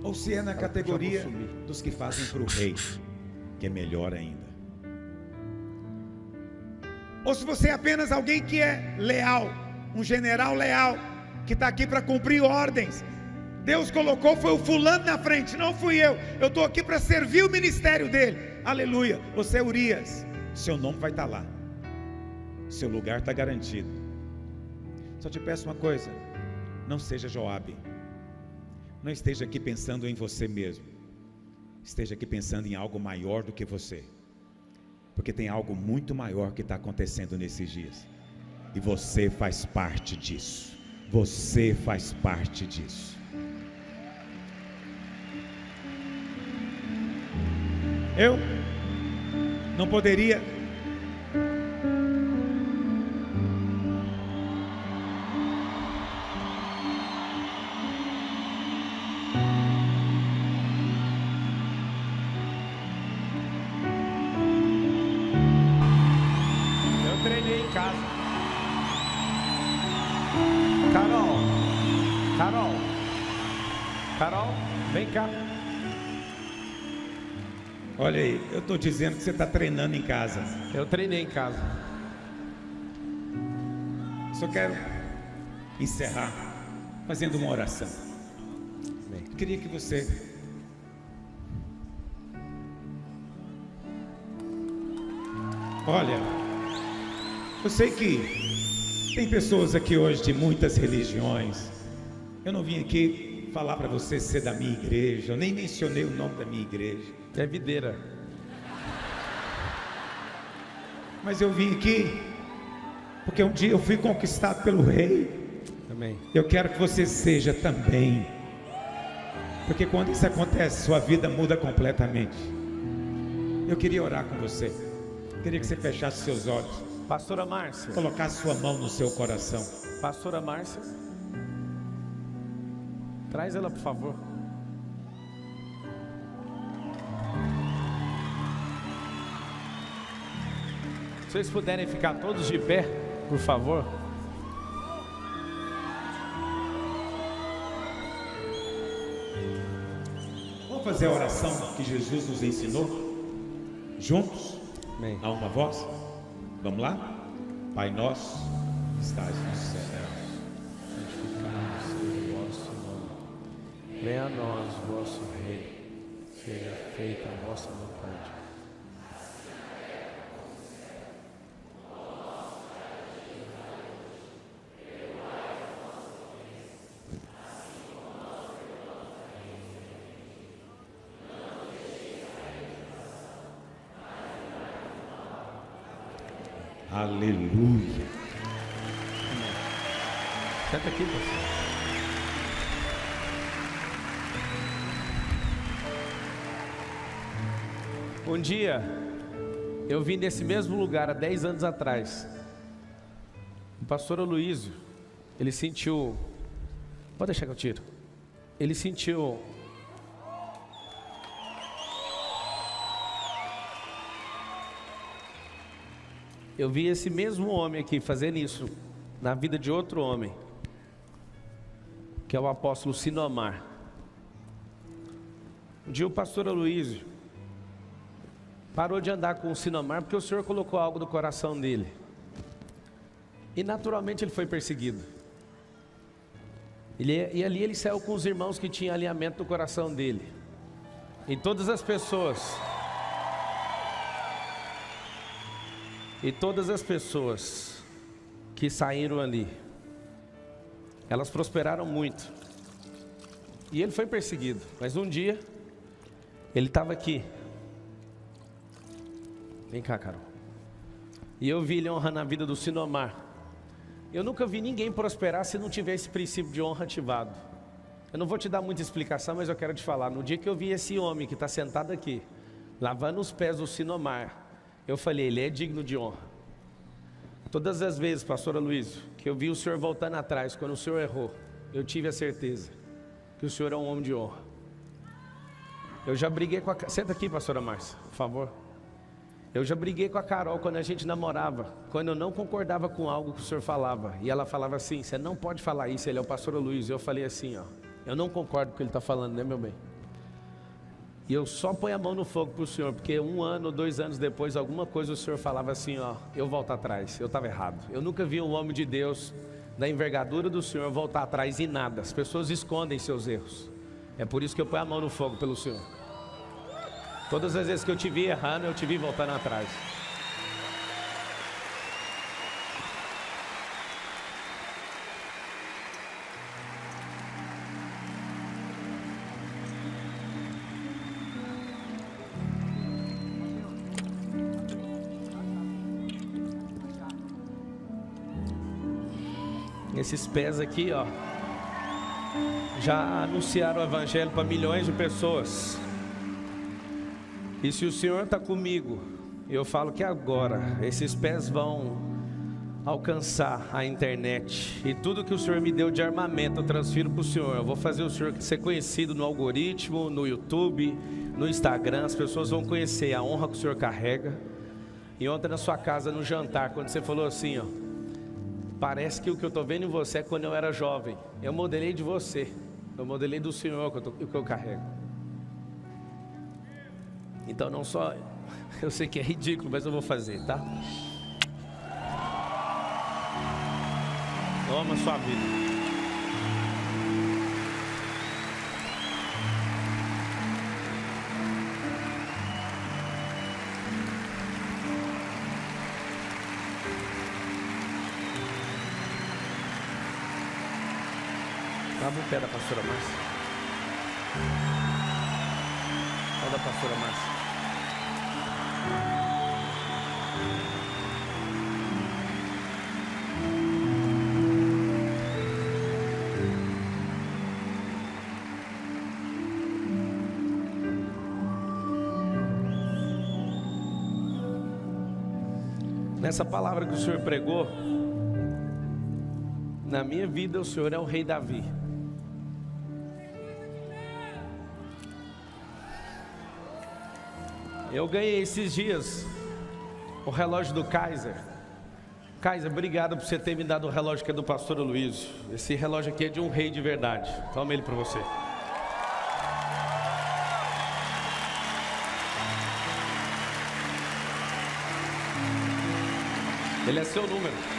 ou se é na categoria dos que fazem para o rei, que é melhor ainda. Ou se você é apenas alguém que é leal, um general leal, que está aqui para cumprir ordens. Deus colocou, foi o fulano na frente, não fui eu estou aqui para servir o ministério dele. Aleluia. Você é Urias, seu nome vai estar lá, seu lugar está garantido. Só te peço uma coisa: não seja Joabe. Não esteja aqui pensando em você mesmo, esteja aqui pensando em algo maior do que você, porque tem algo muito maior que está acontecendo nesses dias, e você faz parte disso. Você faz parte disso. Eu não poderia Carol, vem cá. Olha aí, eu estou dizendo que você está treinando em casa. Eu treinei em casa. Só quero encerrar fazendo uma oração. Eu queria que você Olha, eu sei que tem pessoas aqui hoje de muitas religiões. Eu não vim aqui falar para você ser da minha igreja. Eu nem mencionei o nome da minha igreja. É videira. Mas eu vim aqui porque um dia eu fui conquistado pelo Rei. Amém. Eu quero que você seja também. Porque quando isso acontece, sua vida muda completamente. Eu queria orar com você. Eu queria que você fechasse seus olhos. Pastora Márcia. Colocasse sua mão no seu coração. Pastora Márcia. Traz ela, por favor. Se vocês puderem ficar todos de pé, por favor. Vamos fazer a oração que Jesus nos ensinou? Juntos? Amém. A uma voz? Vamos lá? Pai nosso, que estás no céu. Santificado seja o vosso nome. Venha a nós o vosso reino. Seja feita a vossa vontade. Aleluia. Senta aqui, pastor. Um dia, eu vim desse mesmo lugar há 10 anos atrás. O pastor Aloísio, ele sentiu... Pode deixar que eu tiro. Ele sentiu... Eu vi esse mesmo homem aqui fazendo isso na vida de outro homem, que é o apóstolo Sinomar. Um dia o pastor Aloísio parou de andar com o Sinomar porque o Senhor colocou algo no coração dele. E naturalmente ele foi perseguido. E ali ele saiu com os irmãos que tinham alinhamento no coração dele. E todas as pessoas que saíram ali, elas prosperaram muito. E ele foi perseguido. Mas um dia, ele estava aqui. Vem cá, Carol. E eu vi ele honrando a vida do Sinomar. Eu nunca vi ninguém prosperar se não tiver esse princípio de honra ativado. Eu não vou te dar muita explicação, mas eu quero te falar. No dia que eu vi esse homem que está sentado aqui, lavando os pés do Sinomar, eu falei, ele é digno de honra. Todas as vezes, pastor Aloísio, que eu vi o senhor voltando atrás, quando o senhor errou, eu tive a certeza que o senhor é um homem de honra. Eu já briguei com a... Senta aqui, pastora Márcia, por favor. Eu já briguei com a Carol quando a gente namorava, quando eu não concordava com algo que o senhor falava. E ela falava assim, você não pode falar isso, ele é o pastor Aloísio. Eu falei assim, ó, eu não concordo com o que ele está falando, né, meu bem? E eu só ponho a mão no fogo para o senhor, porque 1 ano ou 2 anos depois, alguma coisa o senhor falava assim, ó, eu volto atrás, eu estava errado. Eu nunca vi um homem de Deus, da envergadura do senhor, voltar atrás em nada. As pessoas escondem seus erros. É por isso que eu ponho a mão no fogo pelo senhor. Todas as vezes que eu te vi errando, eu te vi voltando atrás. Esses pés aqui, ó, já anunciaram o evangelho para milhões de pessoas. E se o Senhor está comigo, eu falo que agora esses pés vão alcançar a internet. E tudo que o Senhor me deu de armamento eu transfiro para o Senhor. Eu vou fazer o Senhor ser conhecido no algoritmo, no YouTube, no Instagram. As pessoas vão conhecer a honra que o Senhor carrega. E ontem na sua casa, no jantar, quando você falou assim, ó, parece que o que eu estou vendo em você é quando eu era jovem. Eu modelei de você. Eu modelei do Senhor o que eu carrego. Então não só... Eu sei que é ridículo, mas eu vou fazer, tá? Toma a sua vida. Lava o pé da pastora Márcia. Olha da pastora Márcia. Nessa palavra que o Senhor pregou, na minha vida o Senhor é o rei Davi. Eu ganhei esses dias o relógio do Kaiser. Kaiser, obrigado por você ter me dado o relógio que é do pastor Luiz. Esse relógio aqui é de um rei de verdade. Toma ele para você. Ele é seu número.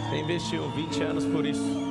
Você investiu 20 anos por isso.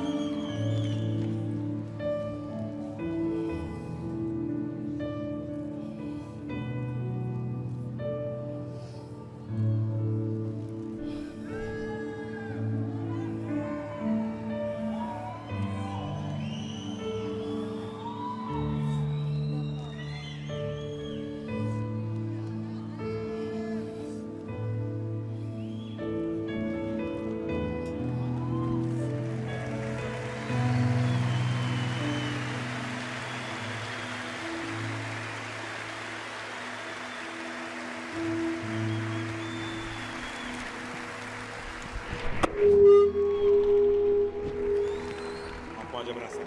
Pode abraçar.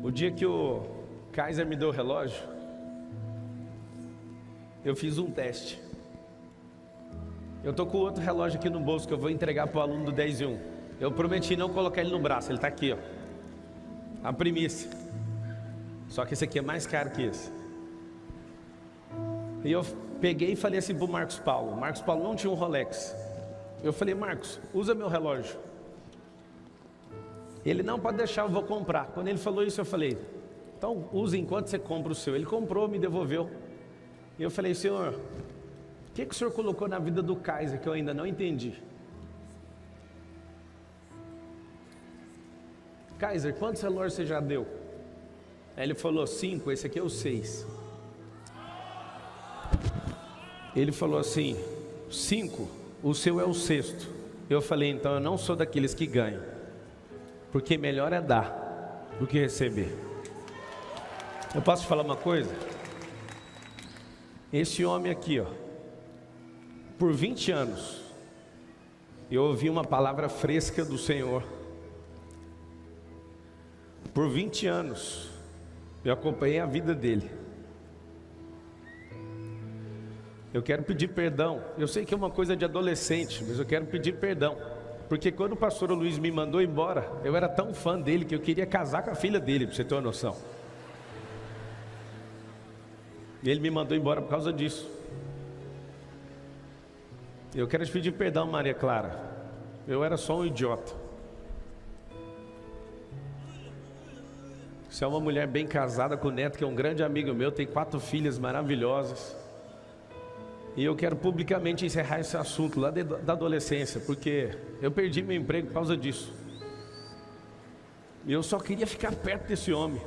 O dia que o Kaiser me deu o relógio, eu fiz um teste. Eu tô com outro relógio aqui no bolso que eu vou entregar para o aluno do 10 e 1. Eu prometi não colocar ele no braço, ele está aqui, ó. A primícia. Só que esse aqui é mais caro que esse. E eu peguei e falei assim pro Marcos Paulo. Marcos Paulo não tinha um Rolex. Eu falei, Marcos, usa meu relógio. Ele, não, pode deixar, eu vou comprar. Quando ele falou isso, eu falei, então usa enquanto você compra o seu. Ele comprou, me devolveu. E eu falei, Senhor, o que o Senhor colocou na vida do Kaiser que eu ainda não entendi? Kaiser, quantos relógios você já deu? Aí ele falou, 5, esse aqui é o 6. Ele falou assim, 5, o seu é o 6º. Eu falei, então eu não sou daqueles que ganham, porque melhor é dar do que receber. Eu posso te falar uma coisa? Esse homem aqui, ó, por 20 anos, eu ouvi uma palavra fresca do Senhor. Por 20 anos, eu acompanhei a vida dele. Eu quero pedir perdão. Eu sei que é uma coisa de adolescente, mas eu quero pedir perdão. Porque quando o pastor Luiz me mandou embora, eu era tão fã dele que eu queria casar com a filha dele, para você ter uma noção. E ele me mandou embora por causa disso. Eu quero te pedir perdão, Maria Clara. Eu era só um idiota. Você é uma mulher bem casada com o neto, que é um grande amigo meu, tem 4 filhas maravilhosas. E eu quero publicamente encerrar esse assunto lá da adolescência, porque eu perdi meu emprego por causa disso. E eu só queria ficar perto desse homem.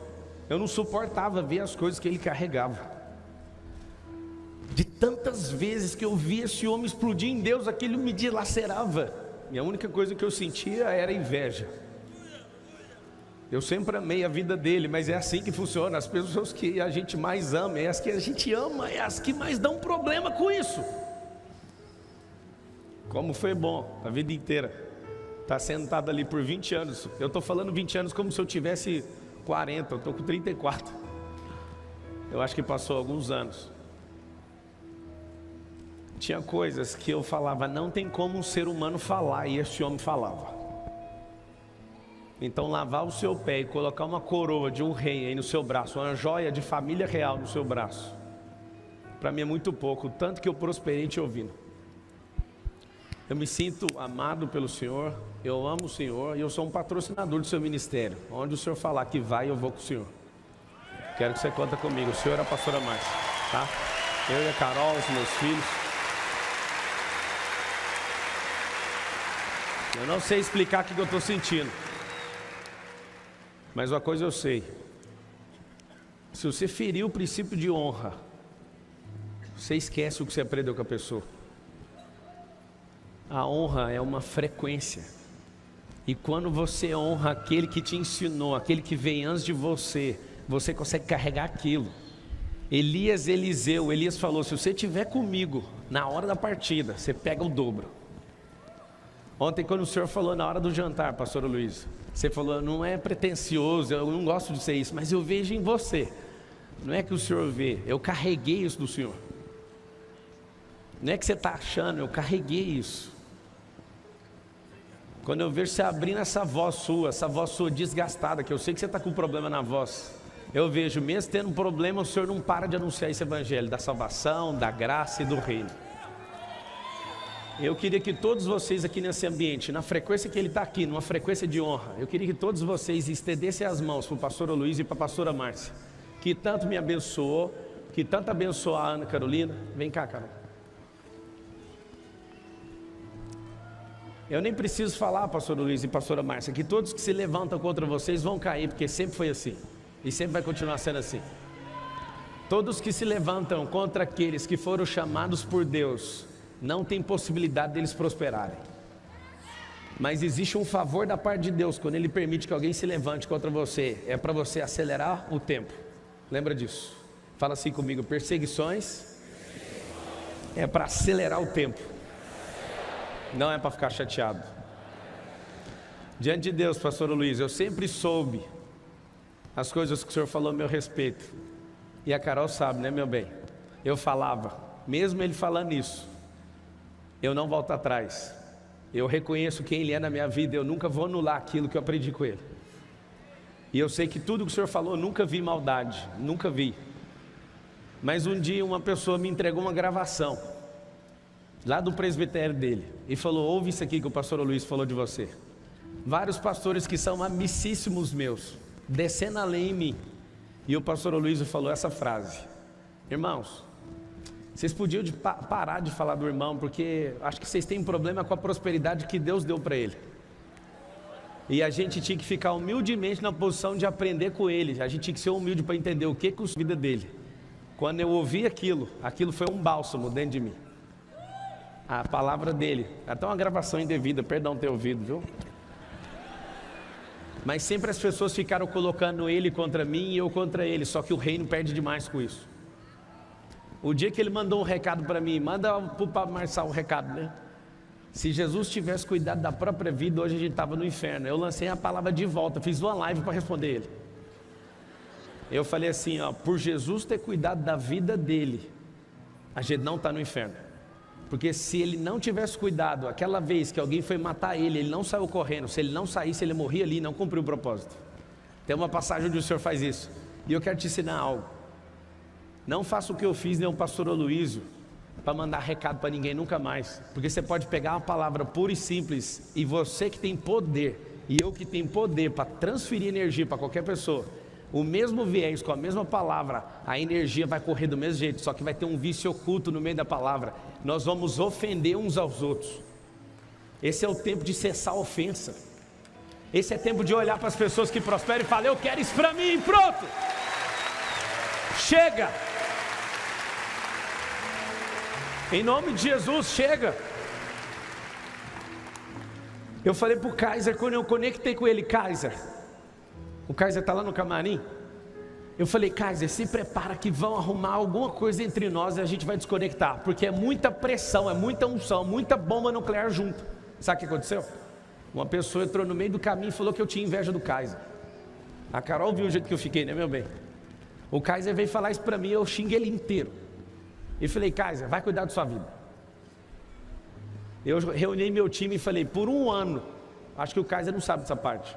Eu não suportava ver as coisas que ele carregava. De tantas vezes que eu via esse homem explodir em Deus, aquilo me dilacerava. E a única coisa que eu sentia era inveja. Eu sempre amei a vida dele, mas é assim que funciona. As pessoas que a gente mais ama, é as que a gente ama, é as que mais dão problema com isso. Como foi bom a vida inteira estar sentado ali por 20 anos. Eu estou falando 20 anos como se eu tivesse 40, eu estou com 34. Eu acho que passou alguns anos. Tinha coisas que eu falava, não tem como um ser humano falar, e esse homem falava. Então lavar o seu pé e colocar uma coroa de um rei aí no seu braço, uma joia de família real no seu braço, para mim é muito pouco, tanto que eu prosperei te ouvindo. Eu me sinto amado pelo Senhor, eu amo o Senhor e eu sou um patrocinador do seu ministério. Onde o Senhor falar que vai, eu vou com o Senhor. Quero que você conta comigo, o Senhor é a pastora Márcia, tá? Eu e a Carol, os meus filhos. Eu não sei explicar o que eu estou sentindo, mas uma coisa eu sei: se você ferir o princípio de honra, você esquece o que você aprendeu com a pessoa. A honra é uma frequência, e quando você honra aquele que te ensinou, aquele que veio antes de você, você consegue carregar aquilo. Elias falou: se você estiver comigo na hora da partida, você pega o dobro. Ontem, quando o senhor falou na hora do jantar, pastor Luiz, você falou: não é pretensioso, eu não gosto de ser isso, mas eu vejo em você. Não é que o senhor vê, eu carreguei isso do senhor. Não é que você está achando, eu carreguei isso. Quando eu vejo você abrindo essa voz sua desgastada, que eu sei que você está com problema na voz, eu vejo, mesmo tendo um problema, o senhor não para de anunciar esse evangelho da salvação, da graça e do reino. Eu queria que todos vocês aqui nesse ambiente, na frequência que ele está aqui, numa frequência de honra, eu queria que todos vocês estendessem as mãos para o pastor Luiz e para a pastora Márcia, que tanto me abençoou, que tanto abençoou a Ana Carolina. Vem cá, Carol. Eu nem preciso falar, pastor Luiz e pastora Márcia, que todos que se levantam contra vocês vão cair, porque sempre foi assim, e sempre vai continuar sendo assim. Todos que se levantam contra aqueles que foram chamados por Deus, não tem possibilidade deles prosperarem. Mas existe um favor da parte de Deus, quando Ele permite que alguém se levante contra você, é para você acelerar o tempo. Lembra disso? Fala assim comigo: perseguições é para acelerar o tempo. Não é para ficar chateado. Diante de Deus, pastor Luiz, eu sempre soube as coisas que o senhor falou a meu respeito. E a Carol sabe, né, meu bem? Eu falava, mesmo ele falando isso, eu não volto atrás. Eu reconheço quem ele é na minha vida, eu nunca vou anular aquilo que eu aprendi com ele. E eu sei que tudo que o senhor falou, eu nunca vi maldade, nunca vi. Mas um dia uma pessoa me entregou uma gravação lá do presbitério dele, e falou: ouve isso aqui que o pastor Luiz falou de você. Vários pastores que são amicíssimos meus, descendo a lei em mim, e o pastor Luiz falou essa frase: irmãos, vocês podiam parar de falar do irmão, porque acho que vocês têm problema com a prosperidade que Deus deu para ele, e a gente tinha que ficar humildemente na posição de aprender com ele, a gente tinha que ser humilde para entender o que é a vida dele. Quando eu ouvi aquilo foi um bálsamo dentro de mim. A palavra dele, até uma gravação indevida, perdão ter ouvido, viu? Mas sempre as pessoas ficaram colocando ele contra mim e eu contra ele, só que o reino perde demais com isso. O dia que ele mandou um recado para mim, manda para o Pablo Marçal o recado, né? Se Jesus tivesse cuidado da própria vida, hoje a gente estava no inferno. Eu lancei a palavra de volta, fiz uma live para responder ele. Eu falei assim, ó: por Jesus ter cuidado da vida dele, a gente não está no inferno. Porque se ele não tivesse cuidado, aquela vez que alguém foi matar ele, ele não saiu correndo. Se ele não saísse, ele morria ali e não cumpriu o propósito. Tem uma passagem onde o Senhor faz isso. E eu quero te ensinar algo. Não faça o que eu fiz, nem o pastor Aloísio, para mandar recado para ninguém nunca mais. Porque você pode pegar uma palavra pura e simples, e você que tem poder, e eu que tenho poder para transferir energia para qualquer pessoa, o mesmo viés, com a mesma palavra, a energia vai correr do mesmo jeito, só que vai ter um vício oculto no meio da palavra. Nós vamos ofender uns aos outros. Esse é o tempo de cessar a ofensa. Esse é tempo de olhar para as pessoas que prosperam e falar: eu quero isso para mim, pronto. Chega. Em nome de Jesus, chega. Eu falei para o Kaiser, quando eu conectei com ele: Kaiser, o Kaiser está lá no camarim. Eu falei: Kaiser, se prepara que vão arrumar alguma coisa entre nós e a gente vai desconectar, porque é muita pressão, é muita unção, muita bomba nuclear junto. Sabe o que aconteceu? Uma pessoa entrou no meio do caminho e falou que eu tinha inveja do Kaiser. A Carol viu o jeito que eu fiquei, né, meu bem? O Kaiser veio falar isso para mim, eu xinguei ele inteiro. E falei: Kaiser, vai cuidar da sua vida. Eu reuni meu time e falei: por um ano, acho que o Kaiser não sabe dessa parte,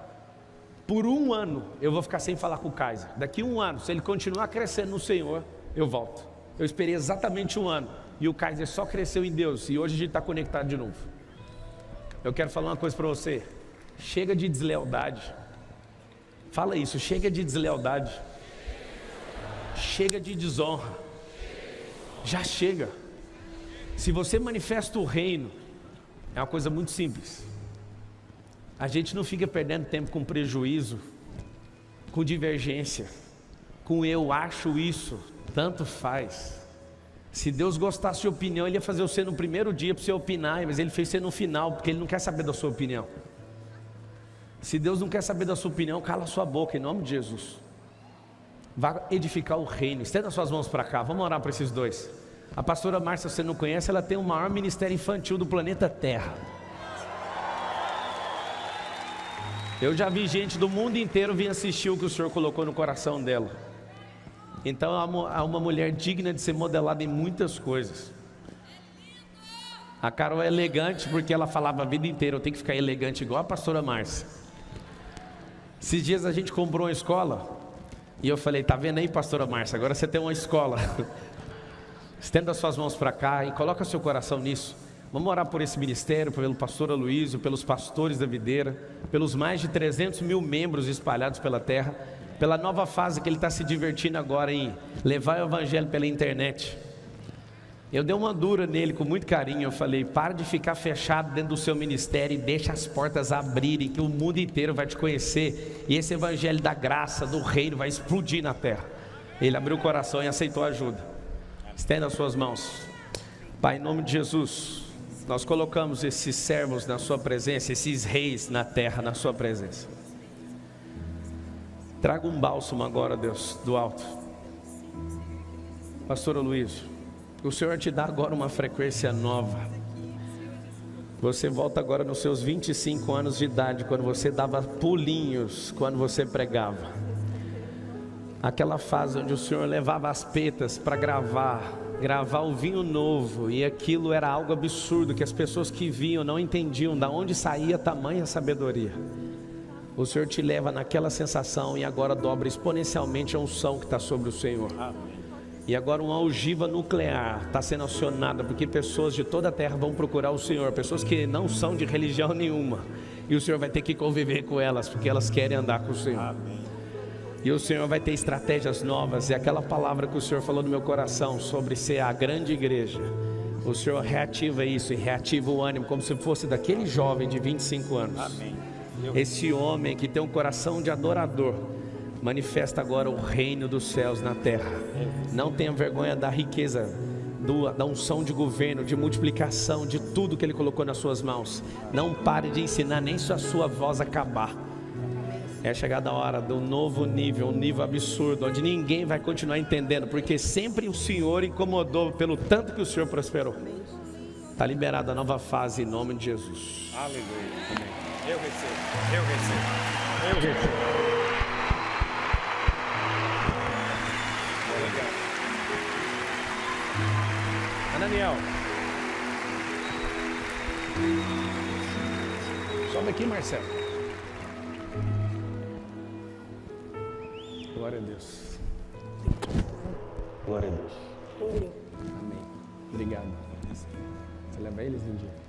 por um ano eu vou ficar sem falar com o Kaiser. Daqui um ano, se ele continuar crescendo no Senhor, eu volto. Eu esperei exatamente 1 ano. E o Kaiser só cresceu em Deus. E hoje a gente está conectado de novo. Eu quero falar uma coisa para você. Chega de deslealdade. Fala isso, chega de deslealdade. Chega de desonra. Já chega. Se você manifesta o reino, é uma coisa muito simples. A gente não fica perdendo tempo com prejuízo, com divergência, com eu acho isso, tanto faz. Se Deus gostasse de opinião, Ele ia fazer você no primeiro dia para você opinar, mas Ele fez você no final, porque Ele não quer saber da sua opinião. Se Deus não quer saber da sua opinião, cala a sua boca, em nome de Jesus. Vá edificar o reino. Estenda suas mãos para cá, vamos orar para esses dois. A pastora Márcia, você não conhece, ela tem o maior ministério infantil do planeta Terra. Eu já vi gente do mundo inteiro vir assistir o que o Senhor colocou no coração dela. Então há uma mulher digna de ser modelada em muitas coisas. A Carol é elegante porque ela falava a vida inteira, eu tenho que ficar elegante igual a pastora Márcia. Esses dias a gente comprou uma escola e eu falei, tá vendo aí, pastora Márcia, agora você tem uma escola. Estenda suas mãos para cá e coloca seu coração nisso. Vamos orar por esse ministério, pelo pastor Aloysio, pelos pastores da videira, pelos mais de 300 mil membros espalhados pela terra, pela nova fase que ele está se divertindo agora em levar o evangelho pela internet. Eu dei uma dura nele com muito carinho, eu falei, para de ficar fechado dentro do seu ministério e deixa as portas abrirem, que o mundo inteiro vai te conhecer, e esse evangelho da graça, do reino vai explodir na terra. Ele abriu o coração e aceitou a ajuda. Estenda as suas mãos. Pai, em nome de Jesus, nós colocamos esses servos na sua presença, esses reis na terra, na sua presença. Traga um bálsamo agora, Deus, do alto. Pastor Aloysio, o Senhor te dá agora uma frequência nova. Você volta agora nos seus 25 anos de idade, quando você dava pulinhos, quando você pregava. Aquela fase onde o Senhor levava as petas para gravar o vinho novo, e aquilo era algo absurdo, que as pessoas que viam não entendiam de onde saía tamanha sabedoria. O Senhor te leva naquela sensação e agora dobra exponencialmente a unção que está sobre o Senhor. E agora uma ogiva nuclear está sendo acionada, porque pessoas de toda a terra vão procurar o Senhor, pessoas que não são de religião nenhuma, e o Senhor vai ter que conviver com elas, porque elas querem andar com o Senhor. Amém. E o Senhor vai ter estratégias novas, e aquela palavra que o Senhor falou no meu coração, sobre ser a grande igreja, o Senhor reativa isso, e reativa o ânimo, como se fosse daquele jovem de 25 anos. Amém. Esse homem que tem um coração de adorador, manifesta agora o reino dos céus na terra. Não tenha vergonha da riqueza, da unção de governo, de multiplicação, de tudo que Ele colocou nas suas mãos. Não pare de ensinar, nem se a sua voz acabar. É chegada a hora do novo nível, um nível absurdo, onde ninguém vai continuar entendendo, porque sempre o Senhor incomodou pelo tanto que o Senhor prosperou. Está liberada a nova fase em nome de Jesus. Aleluia. Amém. Eu recebo. Daniel, sobe aqui, Marcelo. Glória a Deus. Glória a Deus. Amém. Obrigado. Você leva eles um dia.